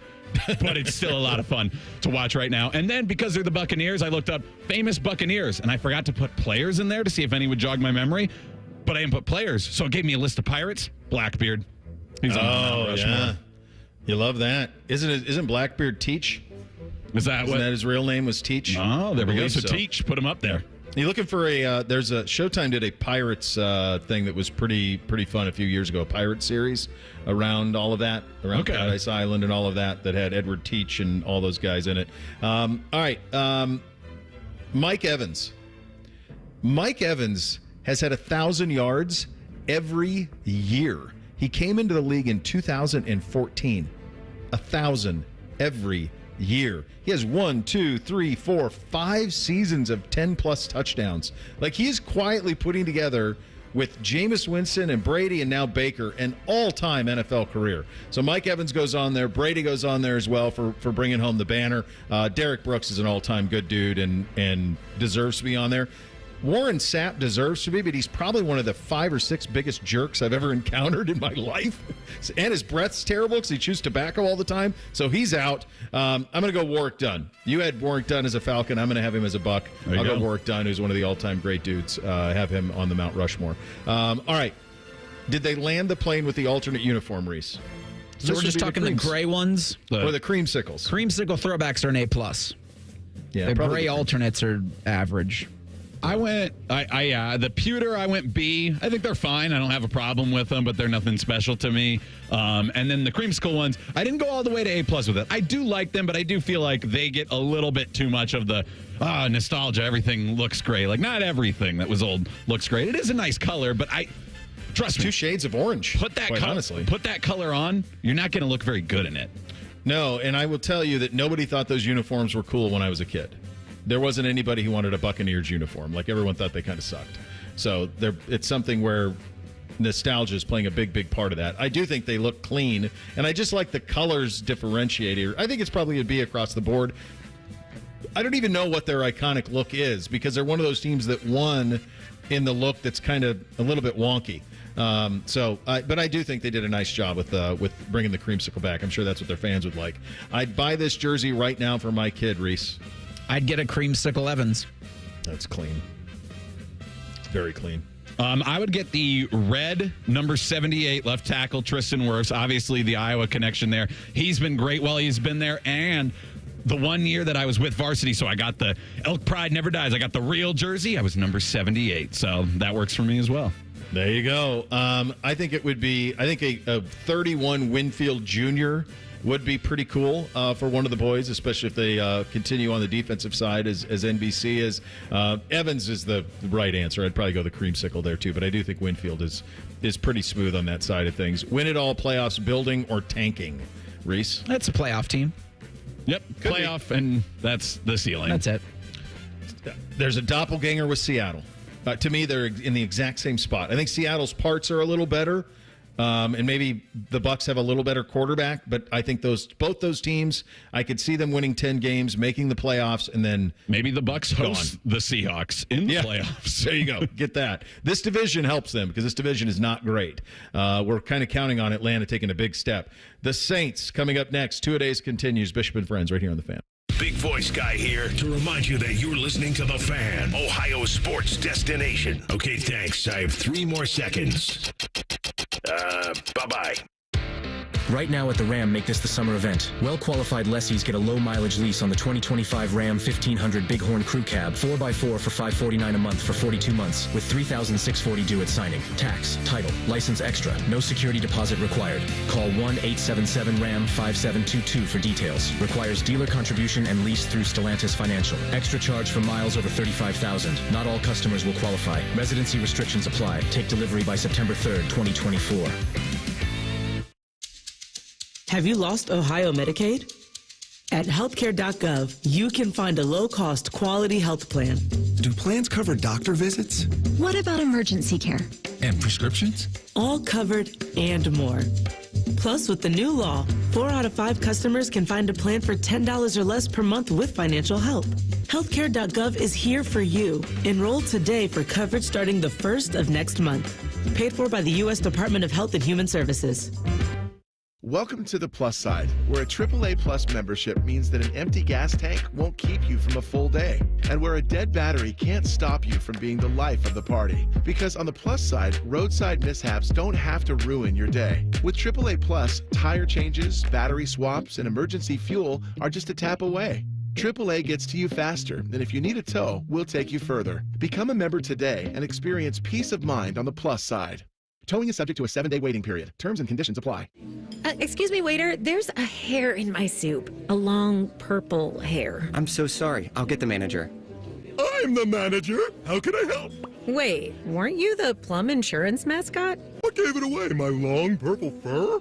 But it's still a lot of fun to watch right now. And then because they're the Buccaneers, I looked up famous Buccaneers, and I forgot to put players in there to see if any would jog my memory. But I didn't put players, so it gave me a list of Pirates. Blackbeard. He's on Mount Rushmore. Yeah. You love that. Isn't Blackbeard Teach? Isn't that his real name was Teach? Oh, there we go. So Teach, put him up there. You looking for there's a Showtime did a Pirates thing that was pretty fun a few years ago, a Pirate series around all of that, around Paradise Island and all of that had Edward Teach and all those guys in it. All right, Mike Evans. Mike Evans has had 1,000 yards every year. He came into the league in 2014. 1,000 every year. He has 1, 2, 3, 4, 5 seasons of 10-plus touchdowns. Like, he is quietly putting together, with Jameis Winston and Brady and now Baker, an all-time NFL career. So Mike Evans goes on there. Brady goes on there as well for bringing home the banner. Derek Brooks is an all-time good dude and deserves to be on there. Warren Sapp deserves to be, but he's probably one of the 5 or 6 biggest jerks I've ever encountered in my life. And his breath's terrible because he chews tobacco all the time. So he's out. I'm going to go Warwick Dunn. You had Warwick Dunn as a Falcon. I'm going to have him as a Buck. I'll go Warwick Dunn, who's one of the all-time great dudes. Have him on the Mount Rushmore. All right. Did they land the plane with the alternate uniform, Reese? So we're just talking the gray ones? Or the creamsicles? Creamsicle throwbacks are an A+. Yeah, the gray alternates are average. I went, the pewter, I went B. I think they're fine. I don't have a problem with them, but they're nothing special to me. And then the creamsicle ones, I didn't go all the way to A+ with it. I do like them, but I do feel like they get a little bit too much of the nostalgia. Everything looks great. Like, not everything that was old looks great. It is a nice color, but trust me. 2 shades of orange. Put that color on, you're not going to look very good in it. No, and I will tell you that nobody thought those uniforms were cool when I was a kid. There wasn't anybody who wanted a Buccaneers uniform. Like, everyone thought they kind of sucked. So it's something where nostalgia is playing a big, big part of that. I do think they look clean, and I just like the colors differentiator. I think it's probably a B across the board. I don't even know what their iconic look is, because they're one of those teams that won in the look that's kind of a little bit wonky. But I do think they did a nice job with bringing the creamsicle back. I'm sure that's what their fans would like. I'd buy this jersey right now for my kid, Reese. I'd get a creamsicle Evans. That's clean. Very clean. I would get the red number 78 left tackle, Tristan Wirfs. Obviously, the Iowa connection there. He's been great while he's been there. And the 1 year that I was with varsity, so I got the Elk Pride Never Dies. I got the real jersey. I was number 78. So that works for me as well. There you go. I think it would be, a 31 Winfield Jr. would be pretty cool for one of the boys, especially if they continue on the defensive side as NBC is. Evans is the right answer. I'd probably go the creamsicle there too, but I do think Winfield is pretty smooth on that side of things. Win it all playoffs, building or tanking, Reese? That's a playoff team. Yep, playoff, and that's the ceiling. That's it. There's a doppelganger with Seattle. To me, they're in the exact same spot. I think Seattle's parts are a little better, and maybe the Bucs have a little better quarterback. But I think both those teams, I could see them winning 10 games, making the playoffs, and then maybe the Bucs host the Seahawks in the playoffs. There you go. Get that. This division helps them because this division is not great. We're kind of counting on Atlanta taking a big step. The Saints coming up next. Two-a-days continues. Bishop and Friends right here on The Fan. Big voice guy here to remind you that you're listening to The Fan, Ohio sports destination. Okay, thanks. I have 3 more seconds. Bye-bye. Right now at the Ram, make this the summer event. Well-qualified lessees get a low-mileage lease on the 2025 Ram 1500 Bighorn Crew Cab, 4x4 for $549 a month for 42 months, with $3,640 due at signing. Tax, title, license extra, no security deposit required. Call 1-877-RAM-5722 for details. Requires dealer contribution and lease through Stellantis Financial. Extra charge for miles over 35,000. Not all customers will qualify. Residency restrictions apply. Take delivery by September 3rd, 2024. Have you lost Ohio Medicaid? At healthcare.gov, you can find a low-cost, quality health plan. Do plans cover doctor visits? What about emergency care? And prescriptions? All covered and more. Plus, with the new law, 4 out of 5 customers can find a plan for $10 or less per month with financial help. Healthcare.gov is here for you. Enroll today for coverage starting the 1st of next month. Paid for by the U.S. Department of Health and Human Services. Welcome to the plus side, where a AAA Plus membership means that an empty gas tank won't keep you from a full day, and where a dead battery can't stop you from being the life of the party. Because on the plus side, roadside mishaps don't have to ruin your day. With AAA Plus, tire changes, battery swaps, and emergency fuel are just a tap away. AAA gets to you faster, and if you need a tow, we'll take you further. Become a member today and experience peace of mind on the plus side. Towing is subject to a 7-day waiting period. Terms and conditions apply. Excuse me, waiter. There's a hair in my soup. A long purple hair. I'm so sorry. I'll get the manager. I'm the manager. How can I help? Wait, weren't you the Plum Insurance mascot? What gave it away? My long purple fur?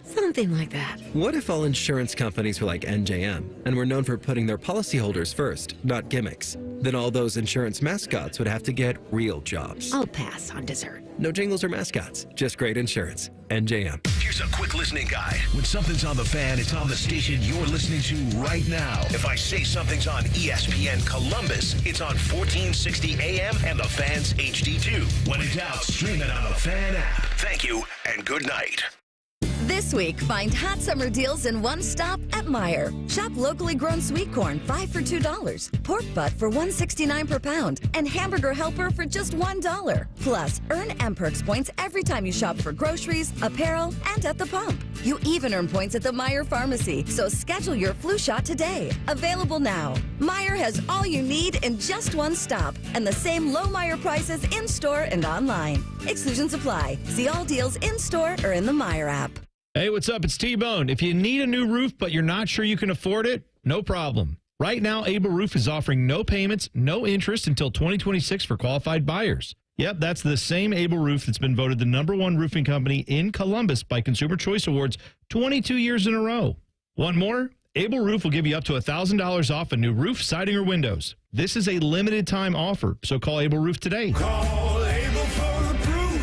Something like that. What if all insurance companies were like NJM and were known for putting their policyholders first, not gimmicks? Then all those insurance mascots would have to get real jobs. I'll pass on dessert. No jingles or mascots, just great insurance. NJM. Here's Here's a quick listening guide. When something's on the fan, it's on the station you're listening to right now. If I say something's on ESPN Columbus, it's on 1460 AM and the Fan's HD2. When in doubt, stream it on the Fan app. Thank you and good night. This week, find hot summer deals in one stop at Meijer. Shop locally grown sweet corn, 5 for $2. Pork butt for $1.69 per pound. And hamburger helper for just $1. Plus, earn M-Perks points every time you shop for groceries, apparel, and at the pump. You even earn points at the Meijer Pharmacy, so schedule your flu shot today. Available now. Meijer has all you need in just one stop, and the same low Meijer prices in-store and online. Exclusions apply. See all deals in-store or in the Meijer app. Hey, what's up? It's T-Bone. If you need a new roof, but you're not sure you can afford it, no problem. Right now, Able Roof is offering no payments, no interest until 2026 for qualified buyers. Yep, that's the same Able Roof that's been voted the #1 roofing company in Columbus by Consumer Choice Awards 22 years in a row. Want more? Able Roof will give you up to $1,000 off a new roof, siding, or windows. This is a limited time offer, so call Able Roof today. Call Able for the proof.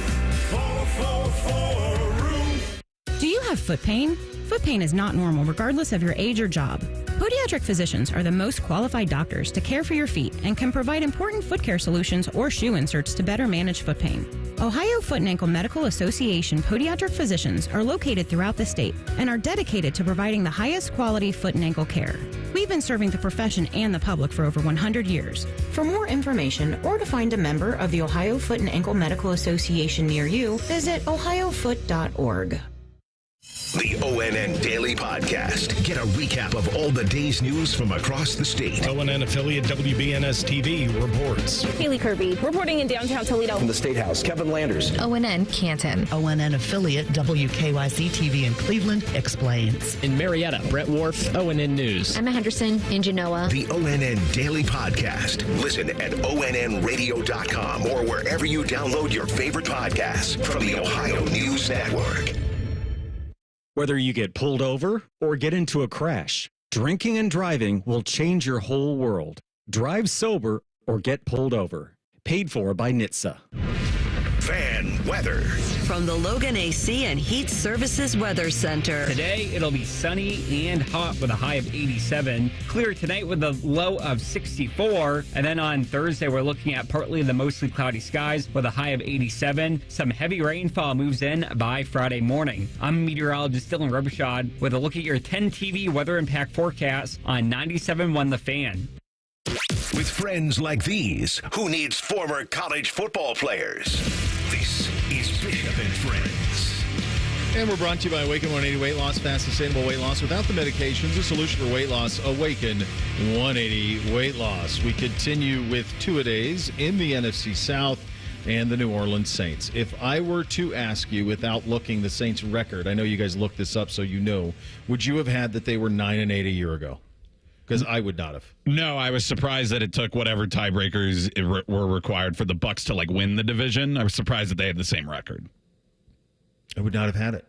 444 roof. Do you have foot pain? Foot pain is not normal regardless of your age or job. Podiatric physicians are the most qualified doctors to care for your feet and can provide important foot care solutions or shoe inserts to better manage foot pain. Ohio Foot and Ankle Medical Association podiatric physicians are located throughout the state and are dedicated to providing the highest quality foot and ankle care. We've been serving the profession and the public for over 100 years. For more information or to find a member of the Ohio Foot and Ankle Medical Association near you, visit ohiofoot.org. The ONN Daily Podcast. Get a recap of all the day's news from across the state. ONN affiliate WBNS TV reports. Haley Kirby reporting in downtown Toledo. From the State House, Kevin Landers. ONN Canton. ONN affiliate WKYC TV in Cleveland explains. In Marietta, Brett Wharf, ONN News. Emma Henderson in Genoa. The ONN Daily Podcast. Listen at ONNradio.com or wherever you download your favorite podcasts from the Ohio News Network. Whether you get pulled over or get into a crash, drinking and driving will change your whole world. Drive sober or get pulled over. Paid for by NHTSA. Fan weather. From the Logan AC and Heat Services Weather Center. Today, it'll be sunny and hot with a high of 87. Clear tonight with a low of 64. And then on Thursday, we're looking at partly the mostly cloudy skies with a high of 87. Some heavy rainfall moves in by Friday morning. I'm meteorologist Dylan Robichaud with a look at your 10 TV weather impact forecast on 97.1 The Fan. With friends like these, who needs former college football players? This is Bishop and Friends. And we're brought to you by Awaken 180 Weight Loss, fast, sustainable weight loss without the medications. A solution for weight loss. Awaken 180 Weight Loss. We continue with two-a-days in the NFC South and the New Orleans Saints. If I were to ask you, without looking the Saints' record, I know you guys looked this up so you know, would you have had that they were 9-8 a year ago? Because I would not have. No, I was surprised that it took whatever tiebreakers were required for the Bucs to win the division. I was surprised that they had the same record. I would not have had it.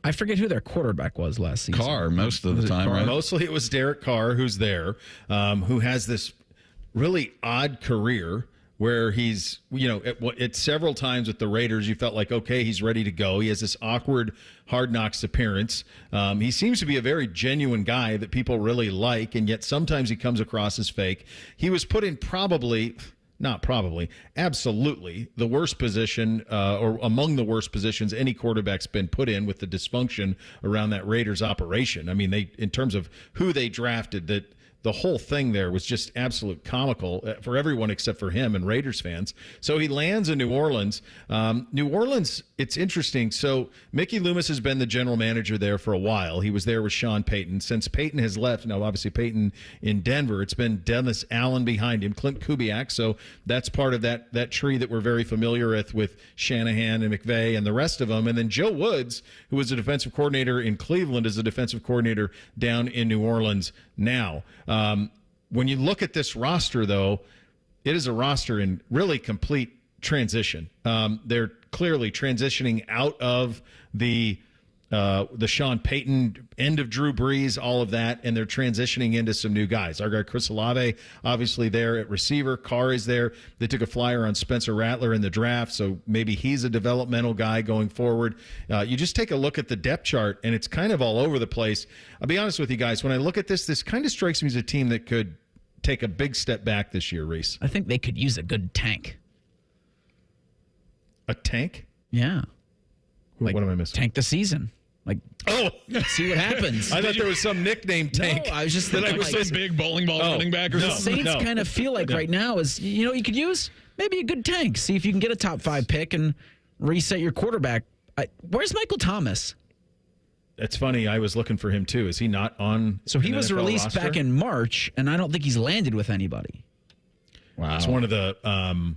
I forget who their quarterback was last season. Carr, most of the time, right? Mostly it was Derek Carr, who's there, who has this really odd career where he's, it's several times with the Raiders, you felt like, okay, he's ready to go. He has this awkward Hard Knocks appearance. He seems to be a very genuine guy that people really like, and yet sometimes he comes across as fake. He was put in absolutely the worst position or among the worst positions any quarterback's been put in with the dysfunction around that Raiders operation. I mean, in terms of who they drafted, that the whole thing there was just absolute comical for everyone except for him and Raiders fans. So he lands in New Orleans. New Orleans, it's interesting. So Mickey Loomis has been the general manager there for a while. He was there with Sean Payton. Since Payton has left, now obviously Payton in Denver, it's been Dennis Allen behind him, Clint Kubiak. So that's part of that tree that we're very familiar with Shanahan and McVay and the rest of them. And then Joe Woods, who was a defensive coordinator in Cleveland, is a defensive coordinator down in New Orleans now. When you look at this roster, though, it is a roster in really complete transition. They're clearly transitioning out of the the Sean Payton, end of Drew Brees, all of that, and they're transitioning into some new guys. Our guy Chris Olave, obviously there at receiver. Carr is there. They took a flyer on Spencer Rattler in the draft, so maybe he's a developmental guy going forward. You just take a look at the depth chart, and it's kind of all over the place. I'll be honest with you guys. When I look at this kind of strikes me as a team that could take a big step back this year, Reese. I think they could use a good tank. A tank? Yeah. What am I missing? Tank the season. See what happens. I thought there was some nickname tank. No, I was just thinking some big bowling ball running back or something. The Saints kind of feel like right now is, you could use maybe a good tank. See if you can get a top 5 pick and reset your quarterback. Where's Michael Thomas? It's funny. I was looking for him too. Is he not on? So he was NFL released roster? back in March, and I don't think he's landed with anybody. Wow. It's one of the.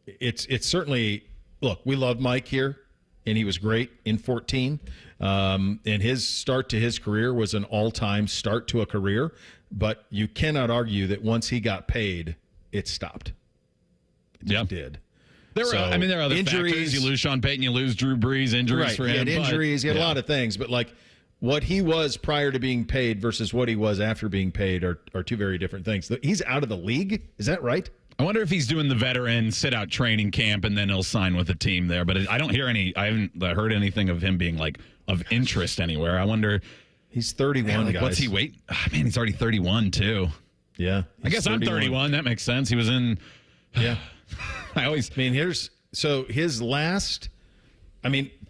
It's certainly. Look, we love Mike here, and he was great in 2014. And his start to his career was an all-time start to a career. But you cannot argue that once he got paid, it stopped. It did. There are other injuries. Factors. You lose Sean Payton, you lose Drew Brees, injuries for him. He had injuries, he had a lot of things. But like what he was prior to being paid versus what he was after being paid are two very different things. He's out of the league. Is that right? I wonder if he's doing the veteran sit-out training camp and then he'll sign with a team there. But I don't hear I haven't heard anything of him being like of interest anywhere. I wonder. He's 31, guys. What's he wait? Oh, man, he's already 31 too. Yeah. I guess 31. I'm 31. That makes sense. He was in. Yeah. His last,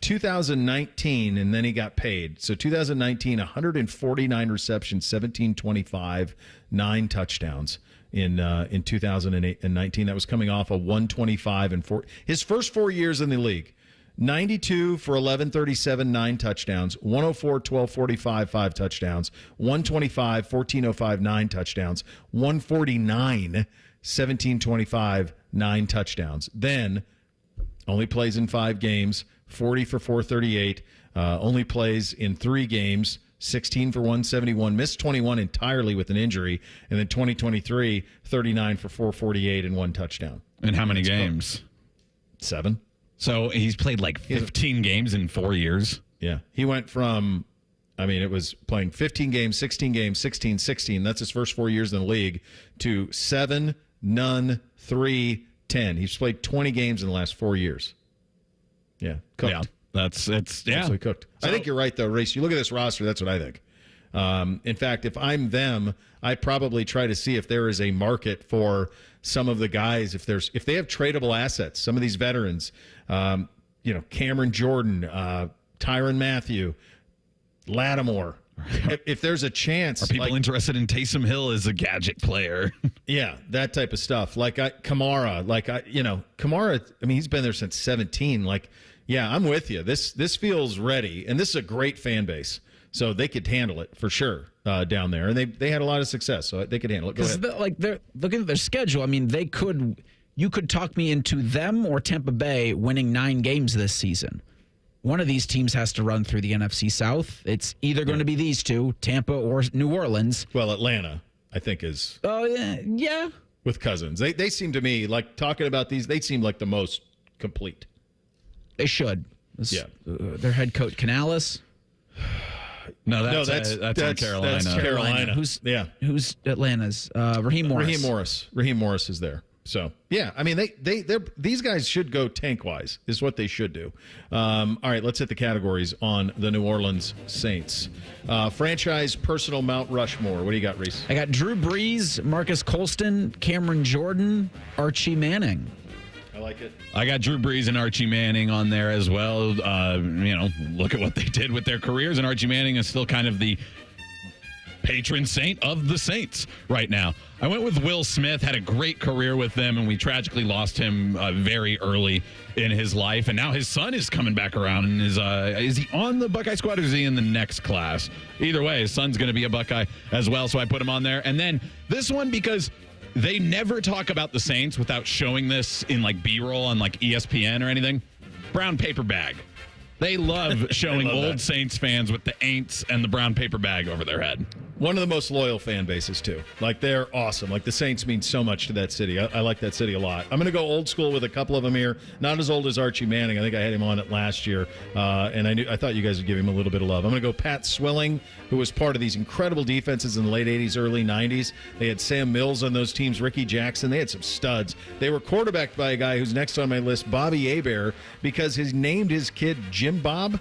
2019, and then he got paid. So 2019, 149 receptions, 1725, 9 touchdowns in 2008 and 19. That was coming off a 125 and 4. His first 4 years in the league, 92 for 1137, 9 touchdowns, 104, 1245, 5 touchdowns, 125, 1405, 9 touchdowns, 149, 1725, 9 touchdowns. Then only plays in 5 games, 40 for 438, only plays in 3 games, 16 for 171, missed 21 entirely with an injury, and then 2023, 39 for 448 and 1 touchdown. And how many games? 7. So he's played like 15 games in 4 years. Yeah. He went from, it was playing 15 games, 16 games, 16, 16. That's his first 4 years in the league, to 7, none, 3, 10. He's played 20 games in the last 4 years. Yeah. Cooked. Yeah. Absolutely cooked. So, I think you're right, though, Reese. You look at this roster, that's what I think. In fact, if I'm them, I probably try to see if there is a market for some of the guys, if they have tradable assets, some of these veterans, Cameron Jordan, Tyrann Mathieu, Lattimore. If there's a chance. Are people interested in Taysom Hill as a gadget player? Yeah, that type of stuff. Kamara, Kamara, he's been there since 17. Yeah, I'm with you. This feels ready, and this is a great fan base. So they could handle it for sure down there, and they had a lot of success, so they could handle it. Go ahead. They're looking at their schedule. You could talk me into them or Tampa Bay winning 9 games this season. One of these teams has to run through the NFC South. It's either going to be these two, Tampa or New Orleans. Well, Atlanta, I think, is. Oh, yeah. With Cousins. They seem to me, talking about these, they seem like the most complete. They should. Their head coach, Canales. No, that's Carolina. That's Carolina. Who's Atlanta's? Raheem Morris. Raheem Morris is there. So yeah, these guys should go tank wise is what they should do. All right, let's hit the categories on the New Orleans Saints. Franchise personal Mount Rushmore. What do you got, Reese? I got Drew Brees, Marcus Colston, Cameron Jordan, Archie Manning. I like it. I got Drew Brees and Archie Manning on there as well. Look at what they did with their careers, and Archie Manning is still kind of the patron saint of the Saints right now. I went with Will Smith, had a great career with them, and we tragically lost him very early in his life. And now his son is coming back around, and is he on the Buckeye squad or is he in the next class? Either way, his son's going to be a Buckeye as well, so I put him on there. And then this one, because they never talk about the Saints without showing this in B-roll on ESPN or anything. Brown paper bag. They love showing old Saints fans with the ain'ts and the brown paper bag over their head. One of the most loyal fan bases, too. Like, they're awesome. Like, the Saints mean so much to that city. I like that city a lot. I'm going to go old school with a couple of them here. Not as old as Archie Manning. I think I had him on it last year, and I thought you guys would give him a little bit of love. I'm going to go Pat Swilling, who was part of these incredible defenses in the late 80s, early 90s. They had Sam Mills on those teams, Ricky Jackson. They had some studs. They were quarterbacked by a guy who's next on my list, Bobby Hebert, because he named his kid Jim Bob.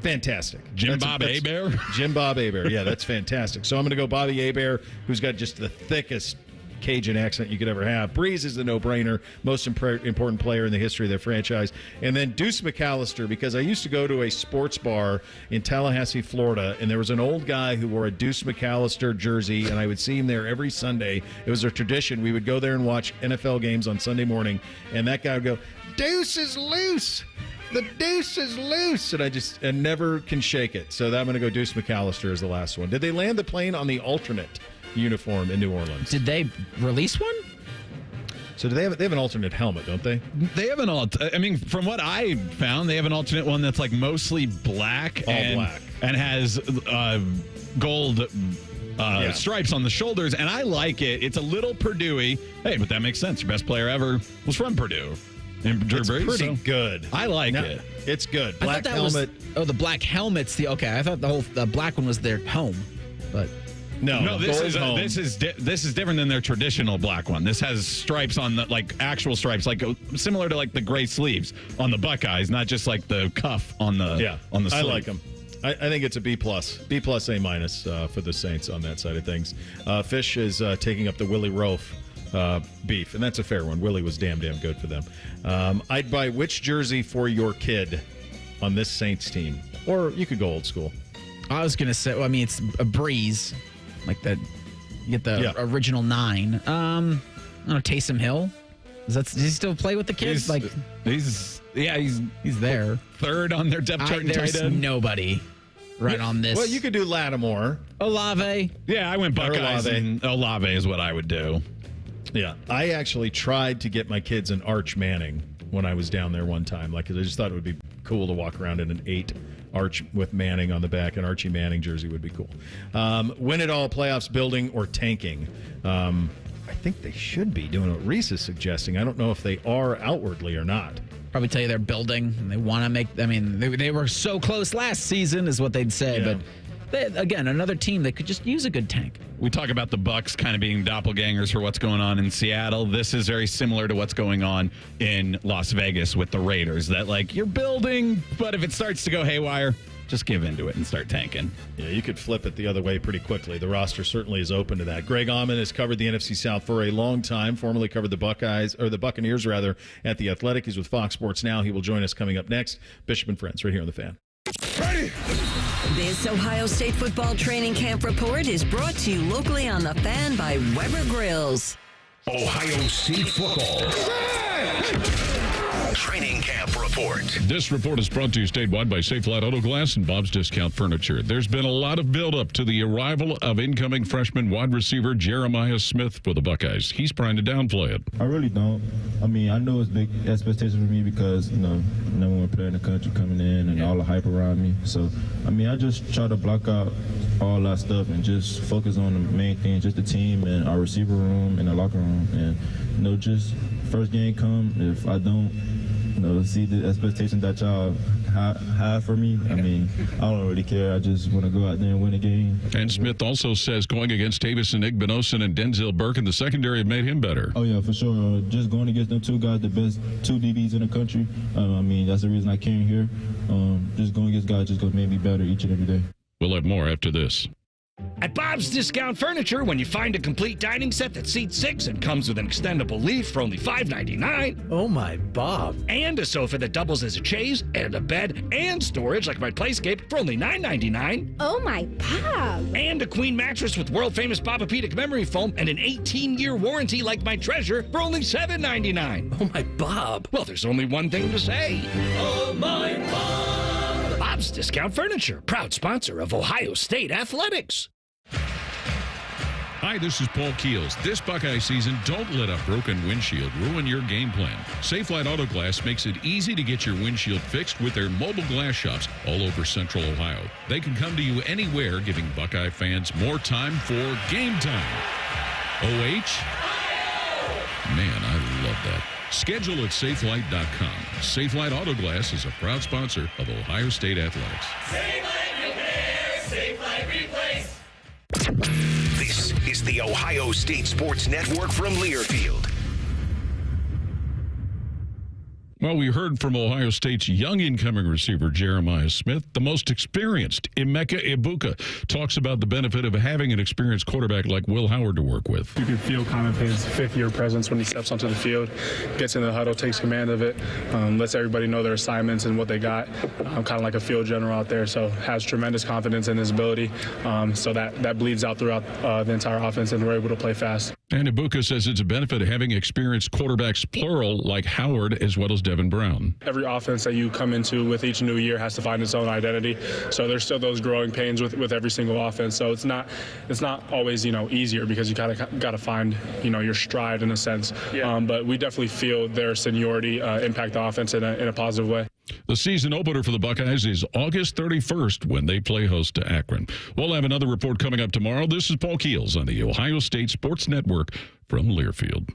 Fantastic. Jim Bob Hebert? Jim Bob Hebert. Yeah, that's fantastic. So I'm going to go Bobby Hebert, who's got just the thickest Cajun accent you could ever have. Breeze is the no-brainer, most important player in the history of their franchise. And then Deuce McAllister, because I used to go to a sports bar in Tallahassee, Florida, and there was an old guy who wore a Deuce McAllister jersey, and I would see him there every Sunday. It was a tradition. We would go there and watch NFL games on Sunday morning, and that guy would go, "Deuce is loose. The deuce is loose," and I never can shake it. So I'm going to go Deuce McAllister as the last one. Did they land the plane on the alternate uniform in New Orleans? Did they release one? So do they have an alternate helmet, don't they? They have I mean, from what I found, they have an alternate one that's like mostly black. Black. And has gold stripes on the shoulders, and I like it. It's a little Purdue-y. Hey, but that makes sense. Your best player ever was from Purdue. It's pretty good. I like it. It's good. Black helmet. The black helmet's okay. I thought the black one was their home, but no. This is different than their traditional black one. This has stripes on the actual stripes, similar to the gray sleeves on the Buckeyes, not just like the cuff on the on the sleeve. I like them. I think it's a B+, A- for the Saints on that side of things. Fish is taking up the Willie Roaf beef, and that's a fair one. Willie was damn good for them. I'd buy which jersey for your kid on this Saints team? Or you could go old school. I was going to say, it's a Breeze, like that. You get the original 9. I don't know, Taysom Hill. Does he still play with the kids? He's there. Third on their depth chart. There's nobody on this. Well, you could do Lattimore. Olave. Yeah, I went Buckeyes, and Olave is what I would do. Yeah, I actually tried to get my kids an Arch Manning when I was down there one time. I just thought it would be cool to walk around in an 8 Arch with Manning on the back. An Archie Manning jersey would be cool. Win it all, playoffs, building, or tanking. I think they should be doing what Reese is suggesting. I don't know if they are outwardly or not. Probably tell you they're building. And they want to make. They were so close last season, is what they'd say. Yeah. But again, another team that could just use a good tank. We talk about the Bucs kind of being doppelgangers for what's going on in Seattle. This is very similar to what's going on in Las Vegas with the Raiders. That you're building, but if it starts to go haywire, just give into it and start tanking. Yeah, you could flip it the other way pretty quickly. The roster certainly is open to that. Greg Auman has covered the NFC South for a long time, formerly covered the Buccaneers at The Athletic. He's with Fox Sports now. He will join us coming up next. Bishop and Friends, right here on The Fan. Ready. This Ohio State football training camp report is brought to you locally on The Fan by Weber Grills. Ohio State football. Training camp report. This report is brought to you statewide by Safe Flat Auto Glass and Bob's Discount Furniture. There's been a lot of buildup to the arrival of incoming freshman wide receiver Jeremiah Smith for the Buckeyes. He's trying to downplay it. I really don't. I know it's big expectations for me because, number one player in the country coming in and all the hype around me. So, I just try to block out all that stuff and just focus on the main thing, just the team and our receiver room and the locker room. And, just first game come, if I don't, see the expectation that y'all have for me. I don't really care. I just want to go out there and win a game. And Smith also says going against Tavison Igbinosun and Denzel Burke in the secondary have made him better. Oh, yeah, for sure. Just going against them two guys, the best 2 DBs in the country. That's the reason I came here. Just going against guys just going to make me better each and every day. We'll have more after this. At Bob's Discount Furniture, when you find a complete dining set that seats 6 and comes with an extendable leaf for only $5.99. Oh my, Bob. And a sofa that doubles as a chaise, and a bed, and storage like my Playscape for only $9.99. Oh my, Bob. And a queen mattress with world-famous Papa-Pedic memory foam and an 18-year warranty like my Treasure for only $7.99. Oh my, Bob. Well, there's only one thing to say. Oh my, Bob. Bob's Discount Furniture, proud sponsor of Ohio State Athletics. Hi, this is Paul Keels. This Buckeye season, don't let a broken windshield ruin your game plan. Safelite Auto Glass makes it easy to get your windshield fixed with their mobile glass shops all over Central Ohio. They can come to you anywhere, giving Buckeye fans more time for game time. OH? Man, I love that. Schedule at safelite.com. Safelite Auto Glass is a proud sponsor of Ohio State Athletics. Safelite Repair, Safelite Replace. This is the Ohio State Sports Network from Learfield. Well, we heard from Ohio State's young incoming receiver, Jeremiah Smith. The most experienced, Emeka Egbuka, talks about the benefit of having an experienced quarterback like Will Howard to work with. You can feel kind of his fifth-year presence when he steps onto the field, gets in the huddle, takes command of it, lets everybody know their assignments and what they got. Kind of like a field general out there, so has tremendous confidence in his ability. So that bleeds out throughout the entire offense, and we're able to play fast. And Egbuka says it's a benefit of having experienced quarterbacks, plural, like Howard, as well as Devin Brown. Every offense that you come into with each new year has to find its own identity. So there's still those growing pains with every single offense. So it's not always, easier, because you got to find, your stride in a sense. Yeah. But we definitely feel their seniority impact the offense in a positive way. The season opener for the Buckeyes is August 31st when they play host to Akron. We'll have another report coming up tomorrow. This is Paul Keels on the Ohio State Sports Network from Learfield.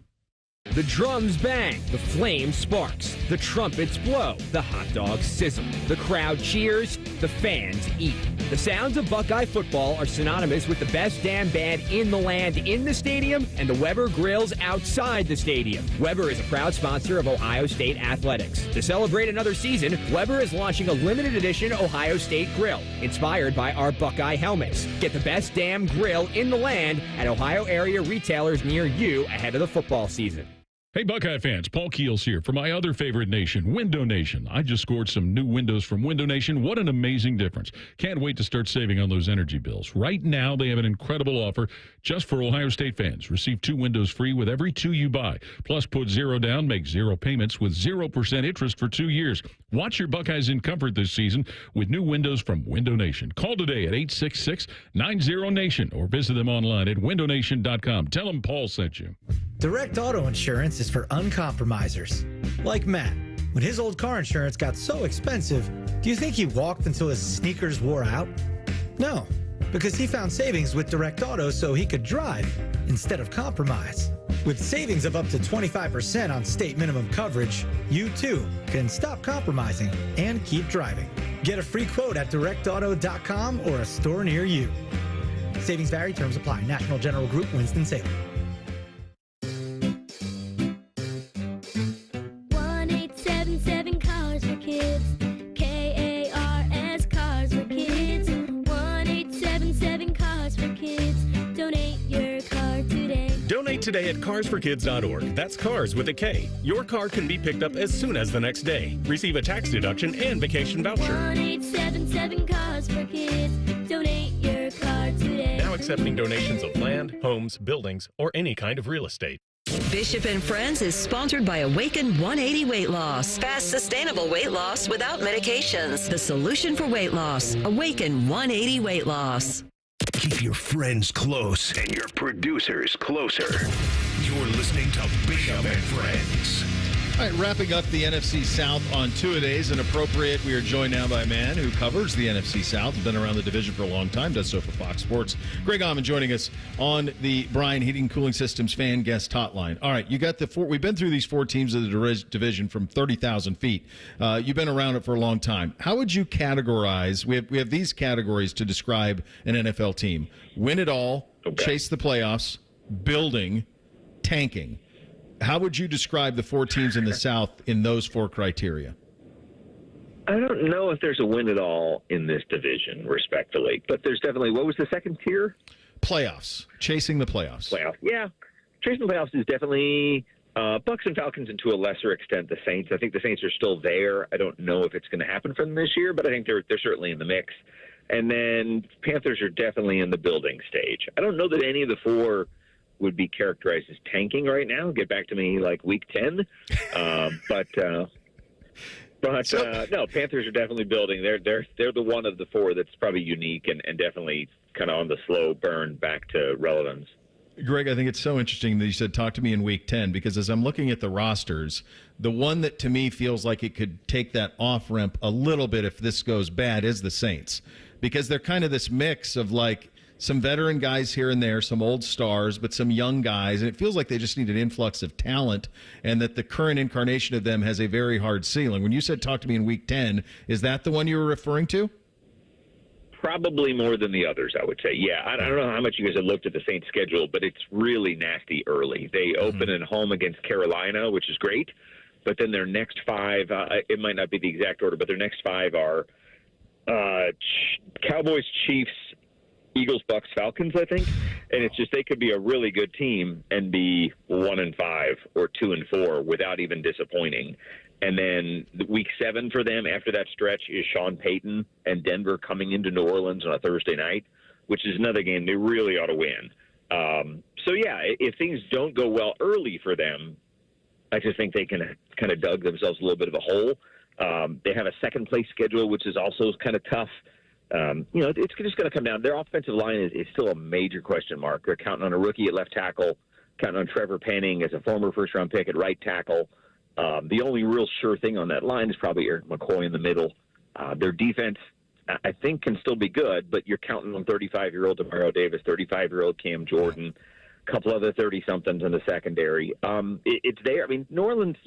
The drums bang, the flame sparks, the trumpets blow, the hot dogs sizzle, the crowd cheers, the fans eat. The sounds of Buckeye football are synonymous with the best damn band in the land in the stadium and the Weber Grills outside the stadium. Weber is a proud sponsor of Ohio State Athletics. To celebrate another season, Weber is launching a limited edition Ohio State grill, inspired by our Buckeye helmets. Get the best damn grill in the land at Ohio area retailers near you ahead of the football season. Hey, Buckeye fans, Paul Keels here for my other favorite nation, Window Nation. I just scored some new windows from Window Nation. What an amazing difference. Can't wait to start saving on those energy bills. Right now, they have an incredible offer just for Ohio State fans. Receive 2 windows free with every 2 you buy. Plus, put 0 down, make 0 payments with 0% interest for 2 years. Watch your Buckeyes in comfort this season with new windows from Window Nation. Call today at 866-90-NATION or visit them online at windownation.com. Tell them Paul sent you. Direct auto insurance is for uncompromisers, like Matt. When his old car insurance got so expensive, do you think he walked until his sneakers wore out? No, because he found savings with Direct Auto so he could drive instead of compromise. With savings of up to 25% on state minimum coverage, you too can stop compromising and keep driving. Get a free quote at directauto.com or a store near you. Savings vary, terms apply. National General Group, Winston-Salem. 1-877 Cars for Kids. KARS Cars for Kids. 1-877 Cars for Kids. Donate your car today. Donate today at carsforkids.org. That's cars with a K. Your car can be picked up as soon as the next day. Receive a tax deduction and vacation voucher. 1-877 Cars for Kids. Donate your car today. Now accepting donations of land, homes, buildings, or any kind of real estate. Bishop and Friends is sponsored by Awaken 180 Weight Loss. Fast, sustainable weight loss without medications. The solution for weight loss. Awaken 180 Weight Loss. Keep your friends close and your producers closer. You're listening to Bishop and Friends. All right, wrapping up the NFC South on two-a-days and appropriate. We are joined now by a man who covers the NFC South, been around the division for a long time, does so for Fox Sports. Greg Auman joining us on the Brian Heating and Cooling Systems fan guest hotline. All right, you got the four. We've been through these 4 teams of the division from 30,000 feet. You've been around it for a long time. How would you categorize? We have these categories to describe an NFL team: win it all, chase the playoffs, building, tanking. How would you describe the 4 teams in the South in those 4 criteria? I don't know if there's a win at all in this division, respectfully, but there's definitely, what was the second tier? Playoffs. Chasing the playoffs. Yeah. Chasing the playoffs is definitely Bucs and Falcons, and to a lesser extent the Saints. I think the Saints are still there. I don't know if it's going to happen for them this year, but I think they're certainly in the mix. And then Panthers are definitely in the building stage. I don't know that any of the 4 would be characterized as tanking right now. Get back to me like week 10. But no, Panthers are definitely building. They're the one of the 4 that's probably unique and definitely kind of on the slow burn back to relevance. Greg, I think it's so interesting that you said talk to me in week 10, because as I'm looking at the rosters, the one that to me feels like it could take that off-ramp a little bit if this goes bad is the Saints, because they're kind of this mix of like some veteran guys here and there, some old stars, but some young guys, and it feels like they just need an influx of talent, and that the current incarnation of them has a very hard ceiling. When you said talk to me in week 10, is that the one you were referring to? Probably more than the others, I would say. Yeah, I don't know how much you guys have looked at the Saints' schedule, but it's really nasty early. They open at home against Carolina, which is great, but then their next 5, it might not be the exact order, but their next 5 are Cowboys, Chiefs, Eagles, Bucs, Falcons, I think. And it's just they could be a really good team and be 1-5 or 2-4 without even disappointing. And then week 7 for them after that stretch is Sean Payton and Denver coming into New Orleans on a Thursday night, which is another game they really ought to win. So, yeah, if things don't go well early for them, I just think they can kind of dug themselves a little bit of a hole. They have a second-place schedule, which is also kind of tough. It's just going to come down. Their offensive line is still a major question mark. They're counting on a rookie at left tackle, counting on Trevor Penning as a former first-round pick at right tackle. The only real sure thing on that line is probably Eric McCoy in the middle. Their defense, I think, can still be good, but you're counting on 35-year-old Demario Davis, 35-year-old Cam Jordan, a couple other 30-somethings in the secondary. It's there. I mean, New Orleans,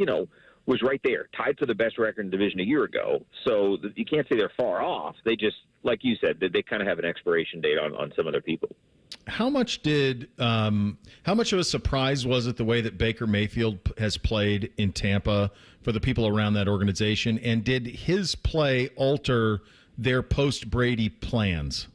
was right there, tied for the best record in the division a year ago. So you can't say they're far off. They just, like you said, they kind of have an expiration date on some other people. How much of a surprise was it the way that Baker Mayfield has played in Tampa for the people around that organization? And did his play alter their post-Brady plans?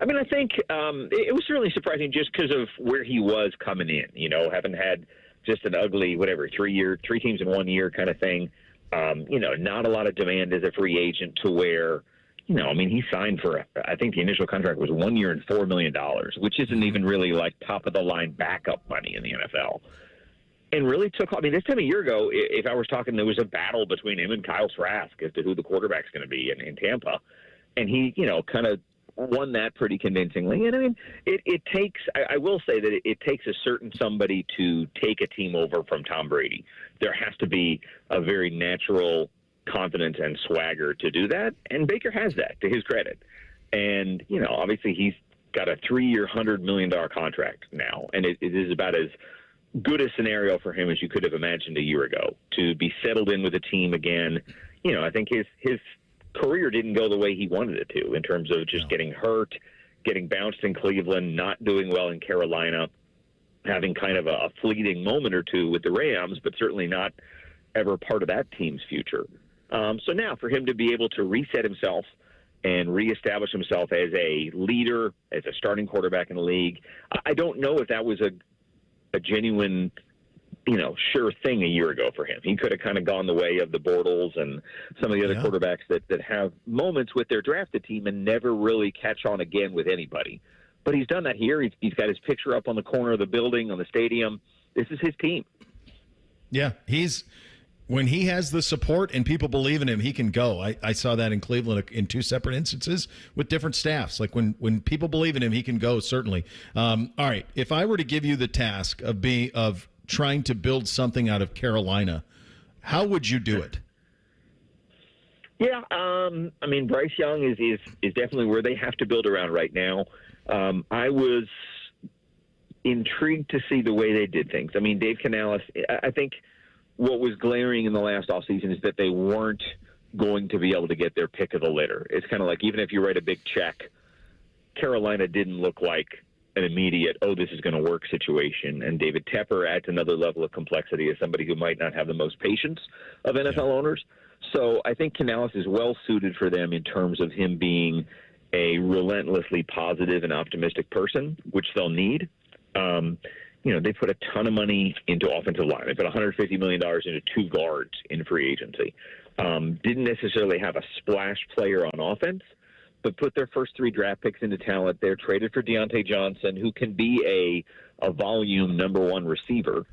I mean, I think it was certainly surprising just because of where he was coming in, having had just an ugly, 3 teams in 1 year kind of thing. Not a lot of demand as a free agent to where, he signed for, I think the initial contract was 1 year and $4 million, which isn't even really like top of the line backup money in the NFL. And really took, this time a year ago, if I was talking, there was a battle between him and Kyle Trask as to who the quarterback's going to be in Tampa. And he, kind of won that pretty convincingly. And it takes, I will say that it takes a certain somebody to take a team over from Tom Brady. There has to be a very natural confidence and swagger to do that. And Baker has that, to his credit. And, obviously he's got a 3-year, $100 million contract now. And it is about as good a scenario for him as you could have imagined a year ago to be settled in with a team again. I think his career didn't go the way he wanted it to in terms of just getting hurt, getting bounced in Cleveland, not doing well in Carolina, having kind of a fleeting moment or two with the Rams, but certainly not ever part of that team's future. So now for him to be able to reset himself and reestablish himself as a leader, as a starting quarterback in the league, I don't know if that was a genuine sure thing a year ago for him. He could have kind of gone the way of the Bortles and some of the other quarterbacks that have moments with their drafted team and never really catch on again with anybody. But he's done that here. He's got his picture up on the corner of the building, on the stadium. This is his team. Yeah, when he has the support and people believe in him, he can go. I saw that in Cleveland in 2 separate instances with different staffs. Like when people believe in him, he can go, certainly. All right, if I were to give you the task of trying to build something out of Carolina, how would you do it? Yeah, Bryce Young is definitely where they have to build around right now. I was intrigued to see the way they did things. Dave Canales, I think what was glaring in the last offseason is that they weren't going to be able to get their pick of the litter. It's kind of like even if you write a big check, Carolina didn't look like an immediate, this is going to work situation. And David Tepper adds another level of complexity as somebody who might not have the most patience of NFL owners. So I think Canales is well suited for them in terms of him being a relentlessly positive and optimistic person, which they'll need. They put a ton of money into offensive line. They put $150 million into 2 guards in free agency. Didn't necessarily have a splash player on offense, but put their first 3 draft picks into talent. They're traded for Deontay Johnson, who can be a volume number 1 receiver.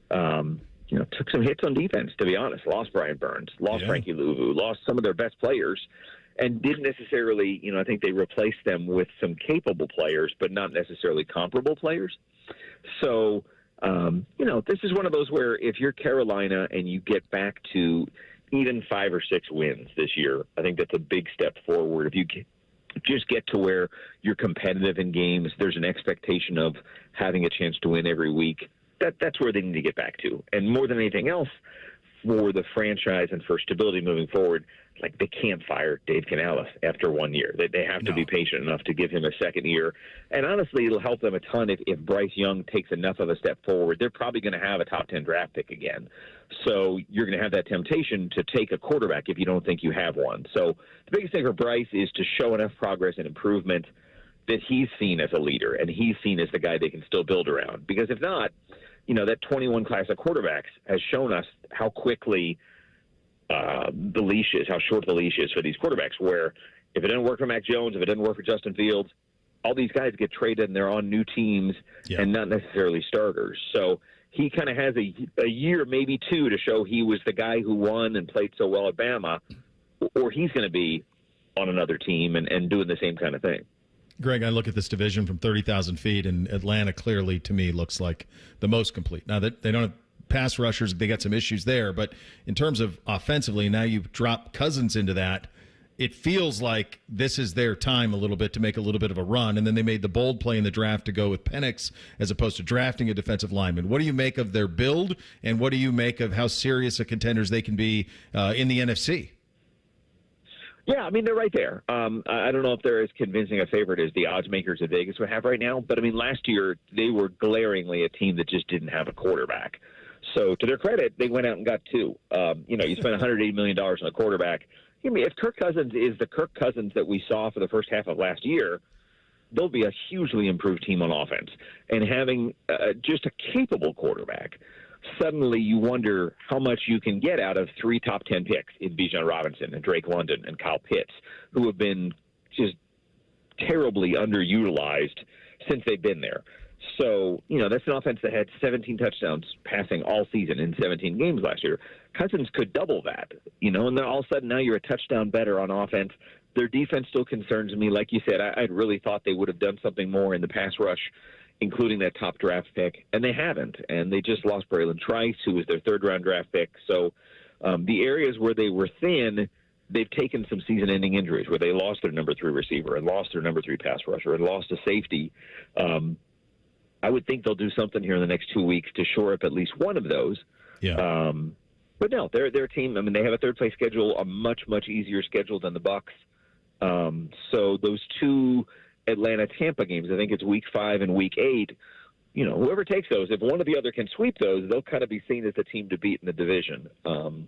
Took some hits on defense, to be honest. Lost Brian Burns, lost Frankie Louvu, lost some of their best players. and didn't necessarily, I think they replaced them with some capable players, but not necessarily comparable players. So, this is one of those where if you're Carolina and you get back to even 5 or 6 wins this year, I think that's a big step forward. If you just get to where you're competitive in games, there's an expectation of having a chance to win every week. That's where they need to get back to. And more than anything else, for the franchise and for stability moving forward, like, they can't fire Dave Canales after 1 year. They have to be patient enough to give him a second year. And honestly, it'll help them a ton if Bryce Young takes enough of a step forward. They're probably going to have a top 10 draft pick again. So you're going to have that temptation to take a quarterback if you don't think you have one. So the biggest thing for Bryce is to show enough progress and improvement that he's seen as a leader and he's seen as the guy they can still build around. Because if not, that 21 class of quarterbacks has shown us how quickly the leash is, how short the leash is for these quarterbacks, where if it didn't work for Mac Jones, if it didn't work for Justin Fields, all these guys get traded and they're on new teams and not necessarily starters. So he kind of has a year, maybe 2, to show he was the guy who won and played so well at Bama, or he's going to be on another team and doing the same kind of thing. Greg, I look at this division from 30,000 feet, and Atlanta clearly, to me, looks like the most complete. Now, that they don't have pass rushers, they got some issues there, but in terms of offensively, now you've dropped Cousins into that. It feels like this is their time a little bit to make a little bit of a run, and then they made the bold play in the draft to go with Penix as opposed to drafting a defensive lineman. What do you make of their build, and what do you make of how serious a contenders they can be in the NFC? Yeah, they're right there. I don't know if they're as convincing a favorite as the odds makers at Vegas would have right now, but last year they were glaringly a team that just didn't have a quarterback. So to their credit, they went out and got 2. You spent $180 million on a quarterback. If Kirk Cousins is the Kirk Cousins that we saw for the first half of last year, they'll be a hugely improved team on offense. And having just a capable quarterback, suddenly you wonder how much you can get out of 3 top 10 picks in Bijan Robinson and Drake London and Kyle Pitts, who have been just terribly underutilized since they've been there. So, that's an offense that had 17 touchdowns passing all season in 17 games last year. Cousins could double that, and then all of a sudden now you're a touchdown better on offense. Their defense still concerns me. Like you said, I really thought they would have done something more in the pass rush, including that top draft pick, and they haven't. And they just lost Braylon Trice, who was their 3rd-round draft pick. So the areas where they were thin, they've taken some season-ending injuries where they lost their number 3 receiver and lost their number 3 pass rusher and lost a safety. I would think they'll do something here in the next 2 weeks to shore up at least one of those. Yeah. But no, they're a team. They have a 3rd-place schedule, a much, much easier schedule than the Bucs. So those 2 Atlanta-Tampa games, I think it's week 5 and week 8, whoever takes those, if one or the other can sweep those, they'll kind of be seen as the team to beat in the division. And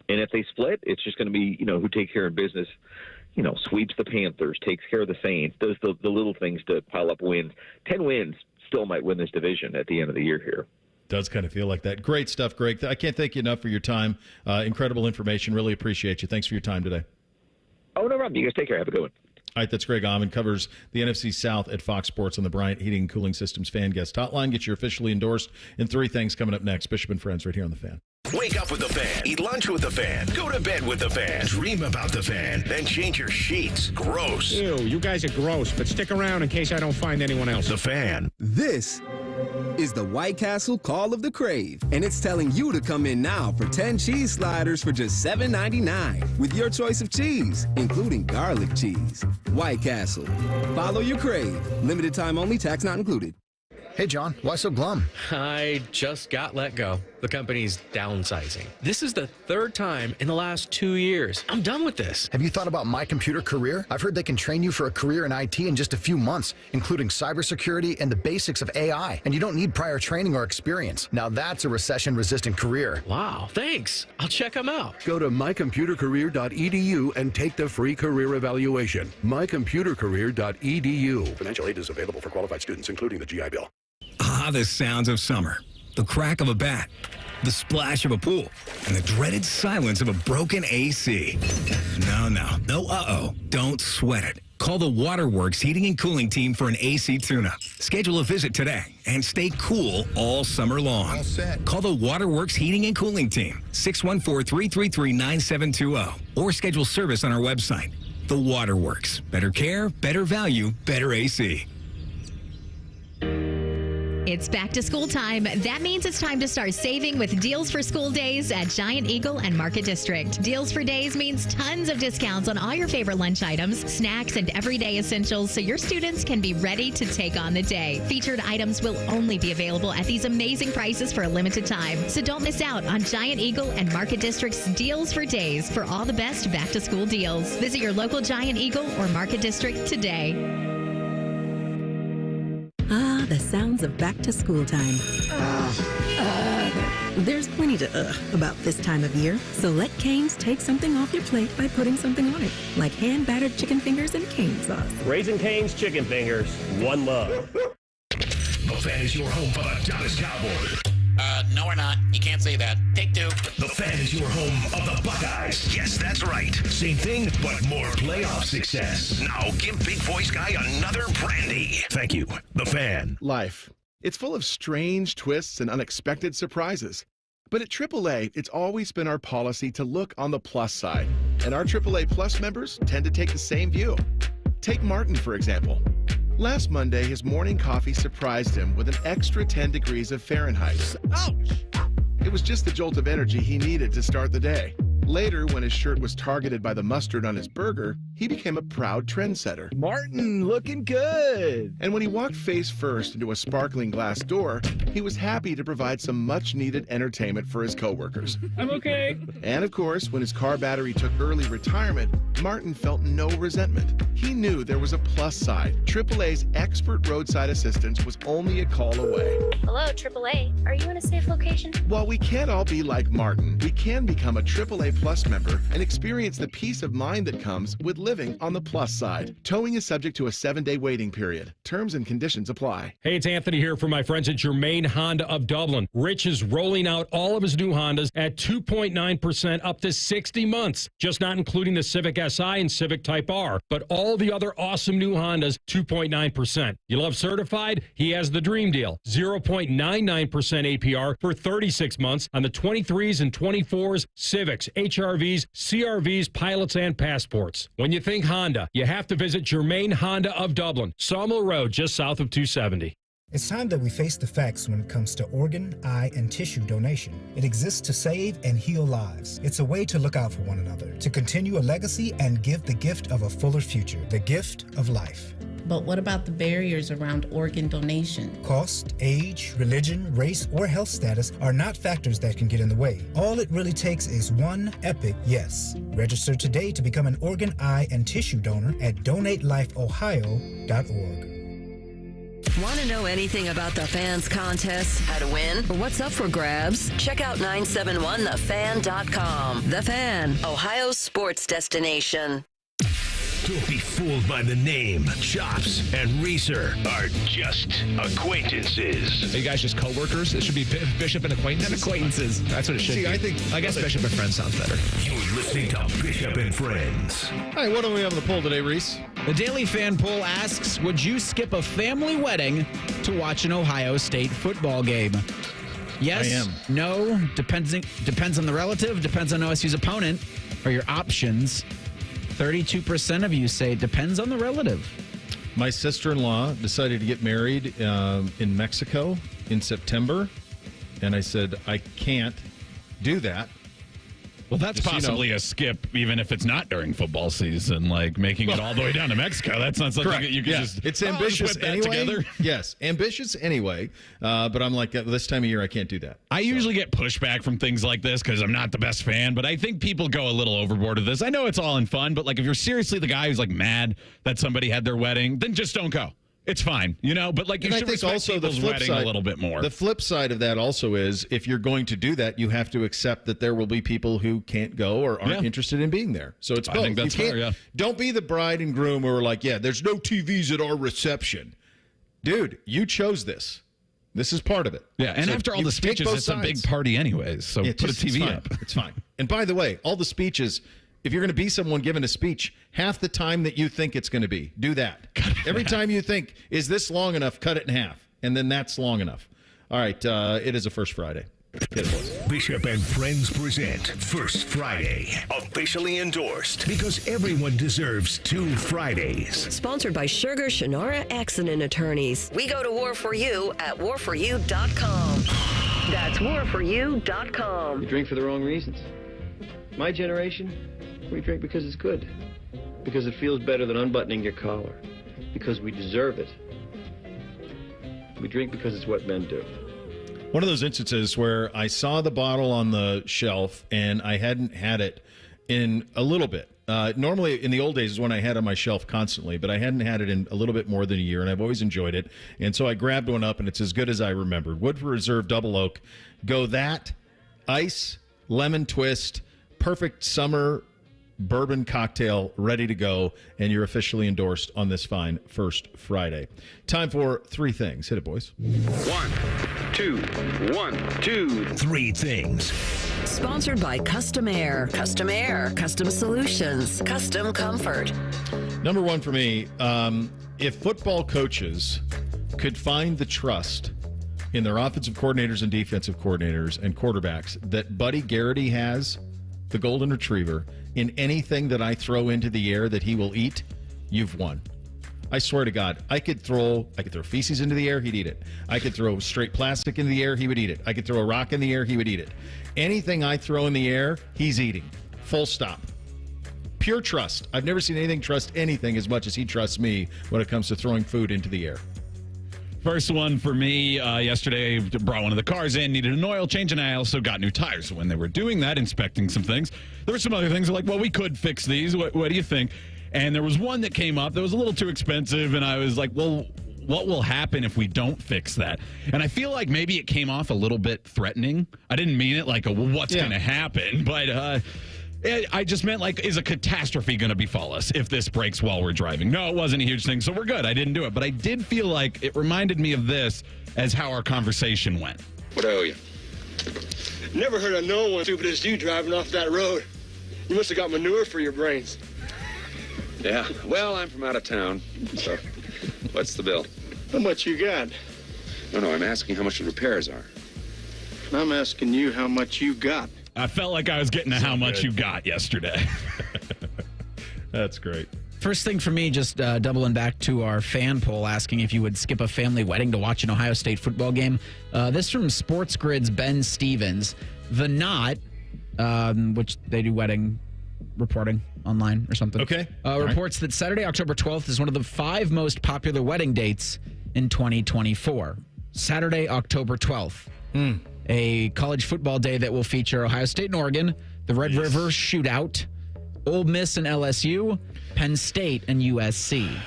if they split, it's just going to be, who takes care of business, sweeps the Panthers, takes care of the Saints, does the little things to pile up wins. 10 wins still might win this division at the end of the year here. Does kind of feel like that. Great stuff, Greg. I can't thank you enough for your time. Incredible information. Really appreciate you. Thanks for your time today. Oh, no problem. You guys take care. Have a good one. All right, that's Greg Auman, covers the NFC South at Fox Sports on the Bryant Heating and Cooling Systems Fan Guest Hotline. Get your officially endorsed in 3 things coming up next. Bishop and Friends right here on The Fan. Wake up with the Fan. Eat lunch with the Fan. Go to bed with the Fan. Dream about the Fan. Then change your sheets. Gross. Ew, you guys are gross, but stick around in case I don't find anyone else. The Fan. This is the White Castle Call of the Crave, and it's telling you to come in now for 10 cheese sliders for just $7.99 with your choice of cheese, including garlic cheese. White Castle. Follow your crave. Limited time only, tax not included. Hey, John, why so glum? I just got let go. The company's downsizing. This is the 3rd time in the last 2 years. I'm done with this. Have you thought about My Computer Career? I've heard they can train you for a career in IT in just a few months, including cybersecurity and the basics of AI. And you don't need prior training or experience. Now that's a recession-resistant career. Wow, thanks. I'll check them out. Go to mycomputercareer.edu and take the free career evaluation. mycomputercareer.edu. Financial aid is available for qualified students, including the GI Bill. Ah, the sounds of summer. The crack of a bat, the splash of a pool, and the dreaded silence of a broken AC. No, uh-oh. Don't sweat it. Call the Waterworks Heating and Cooling Team for an AC tune-up. Schedule a visit today and stay cool all summer long. All set. Call the Waterworks Heating and Cooling Team, 614-333-9720, or schedule service on our website. The Waterworks. Better care, better value, better AC. It's back to school time. That means it's time to start saving with Deals for School Days at Giant Eagle and Market District. Deals for Days means tons of discounts on all your favorite lunch items, snacks, and everyday essentials so your students can be ready to take on the day. Featured items will only be available at these amazing prices for a limited time. So don't miss out on Giant Eagle and Market District's Deals for Days for all the best back to school deals. Visit your local Giant Eagle or Market District today. Ah, the sounds of back-to-school time. There's plenty to about this time of year, so let Cane's take something off your plate by putting something on it, like hand-battered chicken fingers and cane sauce. Raising Cane's chicken fingers, one love. The Fan is your home for the Dallas Cowboys. No, we're not. You can't say that. Take two. The Fan is your home of the Buckeyes. Yes, that's right. Same thing, but more playoff success. Now give Big Voice Guy another brandy. Thank you. The Fan. Life. It's full of strange twists and unexpected surprises. But at AAA, it's always been our policy to look on the plus side. And our AAA Plus members tend to take the same view. Take Martin, for example. Last Monday, his morning coffee surprised him with an extra 10 degrees of Fahrenheit. Ouch! It was just the jolt of energy he needed to start the day. Later, when his shirt was targeted by the mustard on his burger, he became a proud trendsetter. Martin, looking good. And when he walked face first into a sparkling glass door, he was happy to provide some much-needed entertainment for his coworkers. I'm okay. And of course, when his car battery took early retirement, Martin felt no resentment. He knew there was a plus side. AAA's expert roadside assistance was only a call away. Hello, AAA. Are you in a safe location? While we can't all be like Martin, we can become a AAA Plus member and experience the peace of mind that comes with living on the plus side. Towing is subject to a 7-day waiting period. Terms and conditions apply. Hey, it's Anthony here from my friends at Germain Honda of Dublin. Rich is rolling out all of his new Hondas at 2.9% up to 60 months. Just not including the Civic Si and Civic Type R, but all the other awesome new Hondas, 2.9%. You love certified? He has the dream deal. 0.99% APR for 36 months on the 23s and 24s, Civics, HRVs, CRVs, pilots, and passports. When you think Honda, you have to visit Germain Honda of Dublin, Sawmill Road, just south of 270. It's time that we face the facts when it comes to organ, eye, and tissue donation. It exists to save and heal lives. It's a way to look out for one another, to continue a legacy and give the gift of a fuller future, the gift of life. But what about the barriers around organ donation? Cost, age, religion, race, or health status are not factors that can get in the way. All it really takes is one epic yes. Register today to become an organ, eye, and tissue donor at donatelifeohio.org. Want to know anything about the Fans contest, how to win, or what's up for grabs? Check out 971thefan.com. The Fan, Ohio's sports destination. Don't be fooled by the name. Chops and Reeser are just acquaintances. Are you guys just co-workers? It should be Bishop and acquaintances. And acquaintances. That's what it should be. I guess Bishop and Friends sounds better. You're listening to Bishop and Friends. All right, what do we have on the poll today, Reese? The Daily Fan poll asks, would you skip a family wedding to watch an Ohio State football game? Yes, I am. No, depends on the relative, depends on OSU's opponent, or your options. 32% of you say it depends on the relative. My sister-in-law decided to get married in Mexico in September, and I said, I can't do that. Well, that's possibly a skip, even if it's not during football season, like making it all the way down to Mexico. That's not something that you can just. It's ambitious put that anyway. Together. Yes, ambitious anyway. But I'm like, this time of year, I can't do that. I usually get pushback from things like this because I'm not the best fan, but I think people go a little overboard with this. I know it's all in fun, but like if you're seriously the guy who's like mad that somebody had their wedding, then just don't go. It's fine, but like you should respect also people's wedding a little bit more. The flip side of that also is if you're going to do that, you have to accept that there will be people who can't go or aren't interested in being there. So it's both. I think that's fair, yeah. Don't be the bride and groom who are like, there's no TVs at our reception. Dude, you chose this. This is part of it. Yeah, and so after all the speeches, it's a big party anyways, so put a TV up. It's fine. And by the way, all the speeches, If you're going to be someone giving a speech, half the time that you think it's going to be, do that. Every time you think, is this long enough, cut it in half. And then that's long enough. All right, it is a First Friday. Get it, boys. Bishop and Friends present First Friday. Officially endorsed because everyone deserves 2 Fridays. Sponsored by Sugar Shannara Accident Attorneys. We go to war for you at warforyou.com. That's warforyou.com. You drink for the wrong reasons. My generation, we drink because it's good. Because it feels better than unbuttoning your collar. Because we deserve it. We drink because it's what men do. One of those instances where I saw the bottle on the shelf and I hadn't had it in a little bit. Normally, in the old days, is when I had it on my shelf constantly, but I hadn't had it in a little bit more than a year, and I've always enjoyed it. And so I grabbed one up, and it's as good as I remembered. Woodford Reserve Double Oak. Go that, ice, lemon twist, perfect summer bourbon cocktail ready to go, and you're officially endorsed on this fine First Friday. Time for 3 things. Hit it, boys. 1, 2, 1, 2, 3 things. Sponsored by Custom Air. Custom Air. Custom Solutions. Custom Comfort. Number 1 for me, if football coaches could find the trust in their offensive coordinators and defensive coordinators and quarterbacks that Buddy Garrity has, the golden retriever, in anything that I throw into the air that he will eat, you've won. I swear to God, I could throw feces into the air, he'd eat it. I could throw straight plastic into the air, he would eat it. I could throw a rock in the air, he would eat it. Anything I throw in the air, he's eating. Full stop. Pure trust. I've never seen anything trust anything as much as he trusts me when it comes to throwing food into the air. First one for me, yesterday, brought one of the cars in, needed an oil change, and I also got new tires. So when they were doing that, inspecting some things, there were some other things like, well, we could fix these. What do you think? And there was one that came up that was a little too expensive, and I was like, well, what will happen if we don't fix that? And I feel like maybe it came off a little bit threatening. I didn't mean it like, what's going to happen? But I just meant, like, is a catastrophe going to befall us if this breaks while we're driving? No, it wasn't a huge thing, so we're good. I didn't do it. But I did feel like it reminded me of this as how our conversation went. What I owe you? Never heard of no one stupid as you driving off that road. You must have got manure for your brains. Yeah, well, I'm from out of town, so what's the bill? How much you got? No, I'm asking how much the repairs are. I'm asking you how much you got. I felt like I was getting to how much you got yesterday. That's great. First thing for me, just doubling back to our fan poll asking if you would skip a family wedding to watch an Ohio State football game. This from Sports Grid's Ben Stevens. The Knot, which they do wedding reporting online or something. Okay. Reports that Saturday, October 12th is one of the 5 most popular wedding dates in 2024. Saturday, October 12th. A college football day that will feature Ohio State and Oregon, the Red River Shootout, Ole Miss and LSU, Penn State and USC.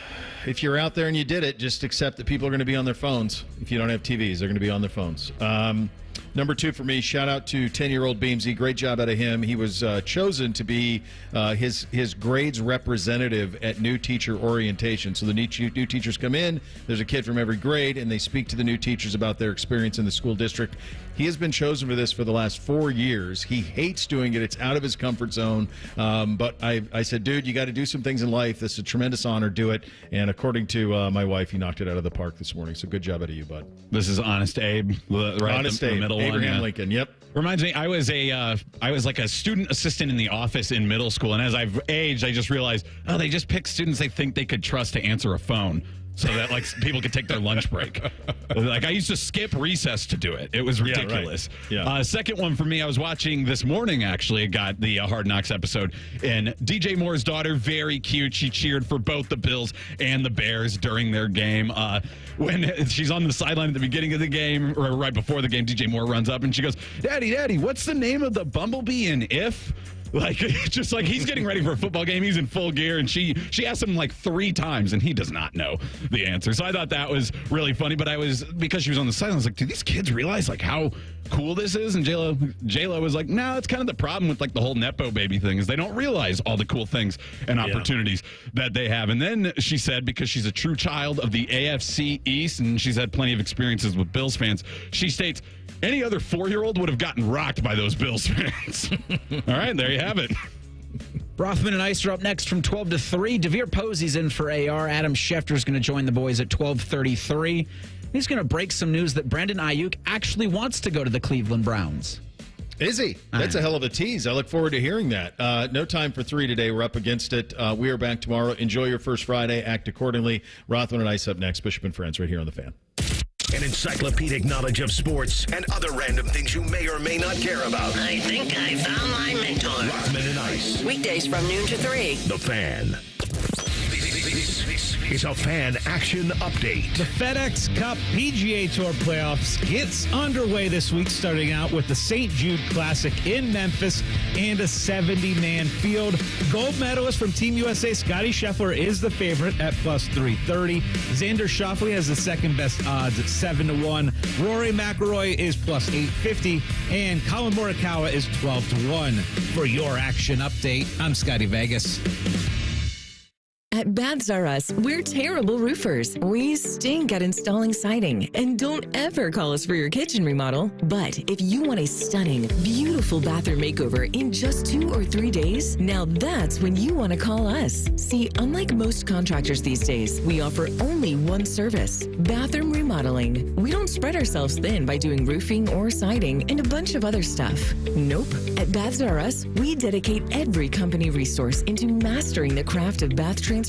If you're out there and you did it, just accept that people are going to be on their phones. If you don't have TVs, they're going to be on their phones. Number 2 for me, shout out to 10-year-old Beamsy. Great job out of him. He was chosen to be his grade's representative at new teacher orientation. So the new teachers come in, there's a kid from every grade, and they speak to the new teachers about their experience in the school district. He has been chosen for this for the last 4 years. He hates doing it. It's out of his comfort zone. But I said, dude, you got to do some things in life. This is a tremendous honor. Do it. And according to my wife, he knocked it out of the park this morning. So good job out of you, bud. This is Honest Abe. Right, Honest Abe. The middle Abraham one, Lincoln. Yep. Reminds me, I was like a student assistant in the office in middle school, and as I've aged, I just realized, they just pick students they think they could trust to answer a phone, so that like people could take their lunch break. Like I used to skip recess to do it. It was ridiculous. Yeah, right. Second one for me, I was watching this morning. Actually, got the Hard Knocks episode, and DJ Moore's daughter, very cute. She cheered for both the Bills and the Bears during their game. When she's on the sideline at the beginning of the game, or right before the game, DJ Moore runs up and she goes, Daddy, what's the name of the bumblebee in If? Like, just like he's getting ready for a football game. He's in full gear, and she asked him like 3 times, and he does not know the answer. So I thought that was really funny. But because she was on the sideline, I was like, do these kids realize like how cool this is? And J-Lo was like, no, that's kind of the problem with like the whole Nepo baby thing is they don't realize all the cool things and opportunities that they have. And then she said, because she's a true child of the AFC East, and she's had plenty of experiences with Bills fans, she states, any other 4-year-old would have gotten rocked by those Bills fans. All right, there you have it. Rothman and Ice are up next from 12 to 3. DeVere Posey's in for AR. Adam Schefter's going to join the boys at 12:33. He's going to break some news that Brandon Ayuk actually wants to go to the Cleveland Browns. Is he? That's a hell of a tease. I look forward to hearing that. No time for 3 today. We're up against it. We are back tomorrow. Enjoy your first Friday. Act accordingly. Rothman and Ice up next. Bishop and Friends right here on The Fan. An encyclopedic knowledge of sports and other random things you may or may not care about. I think I found my mentor. Rothman and Ice. Weekdays from noon to 3. The Fan. This is a Fan Action Update. The FedEx Cup PGA Tour playoffs gets underway this week, starting out with the St. Jude Classic in Memphis and a 70-man field. Gold medalist from Team USA, Scottie Scheffler, is the favorite at plus 330. Xander Schauffele has the second best odds at 7-1. Rory McIlroy is plus 850, and Colin Morikawa is 12-1. For your action update, I'm Scotty Vegas. At Baths R Us, we're terrible roofers. We stink at installing siding. And don't ever call us for your kitchen remodel. But if you want a stunning, beautiful bathroom makeover in just 2 or 3 days, now that's when you want to call us. See, unlike most contractors these days, we offer only one service, bathroom remodeling. We don't spread ourselves thin by doing roofing or siding and a bunch of other stuff. Nope. At Baths R Us, we dedicate every company resource into mastering the craft of bath transformations.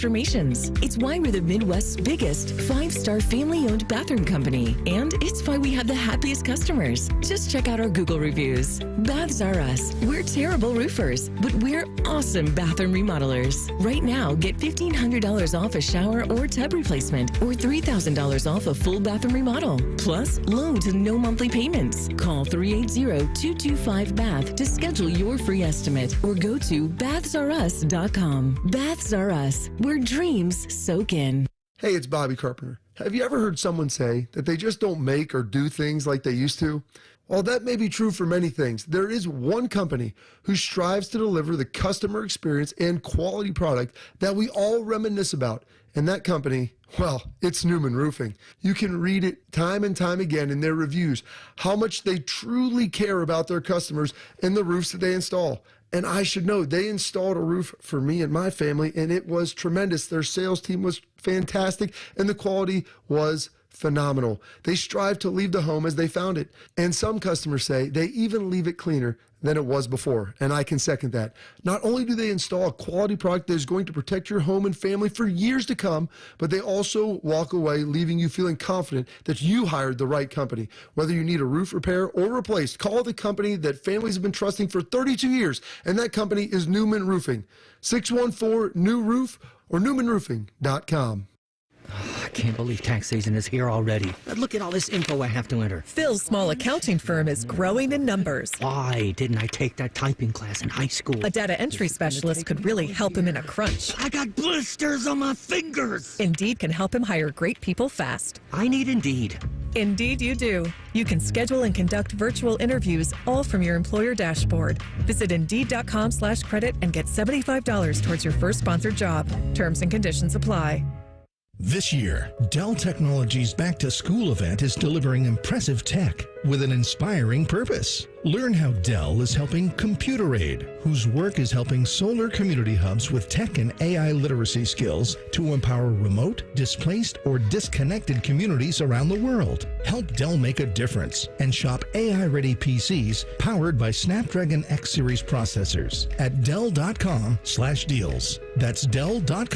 It's why we're the Midwest's biggest 5-star family-owned bathroom company. And it's why we have the happiest customers. Just check out our Google reviews. Baths R Us. We're terrible roofers, but we're awesome bathroom remodelers. Right now, get $1,500 off a shower or tub replacement or $3,000 off a full bathroom remodel. Plus, low to no monthly payments. Call 380-225-BATH to schedule your free estimate or go to bathsrus.com. Baths R Us. Where dreams soak in. Hey, it's Bobby Carpenter. Have you ever heard someone say that they just don't make or do things like they used to? While that may be true for many things, there is one company who strives to deliver the customer experience and quality product that we all reminisce about. And that company, well, it's Newman Roofing. You can read it time and time again in their reviews, how much they truly care about their customers and the roofs that they install. And I should know, they installed a roof for me and my family, and it was tremendous. Their sales team was fantastic, and the quality was phenomenal. They strive to leave the home as they found it. And some customers say they even leave it cleaner than it was before, and I can second that. Not only do they install a quality product that is going to protect your home and family for years to come, but they also walk away leaving you feeling confident that you hired the right company. Whether you need a roof repair or replaced, call the company that families have been trusting for 32 years, and that company is Newman Roofing. 614-NEW-ROOF or newmanroofing.com. I can't believe tax season is here already. Look at all this info I have to enter. Phil's small accounting firm is growing in numbers. Why didn't I take that typing class in high school? A data entry specialist could really help him in a crunch. I got blisters on my fingers. Indeed can help him hire great people fast. I need Indeed. Indeed you do. You can schedule and conduct virtual interviews all from your employer dashboard. Visit Indeed.com/credit and get $75 towards your first sponsored job. Terms and conditions apply. This year, Dell Technologies' Back to School event is delivering impressive tech with an inspiring purpose. Learn how Dell is helping Computer Aid, whose work is helping solar community hubs with tech and AI literacy skills to empower remote, displaced, or disconnected communities around the world. Help Dell make a difference and shop AI-ready PCs powered by Snapdragon X Series processors at Dell.com/deals. That's Dell.com.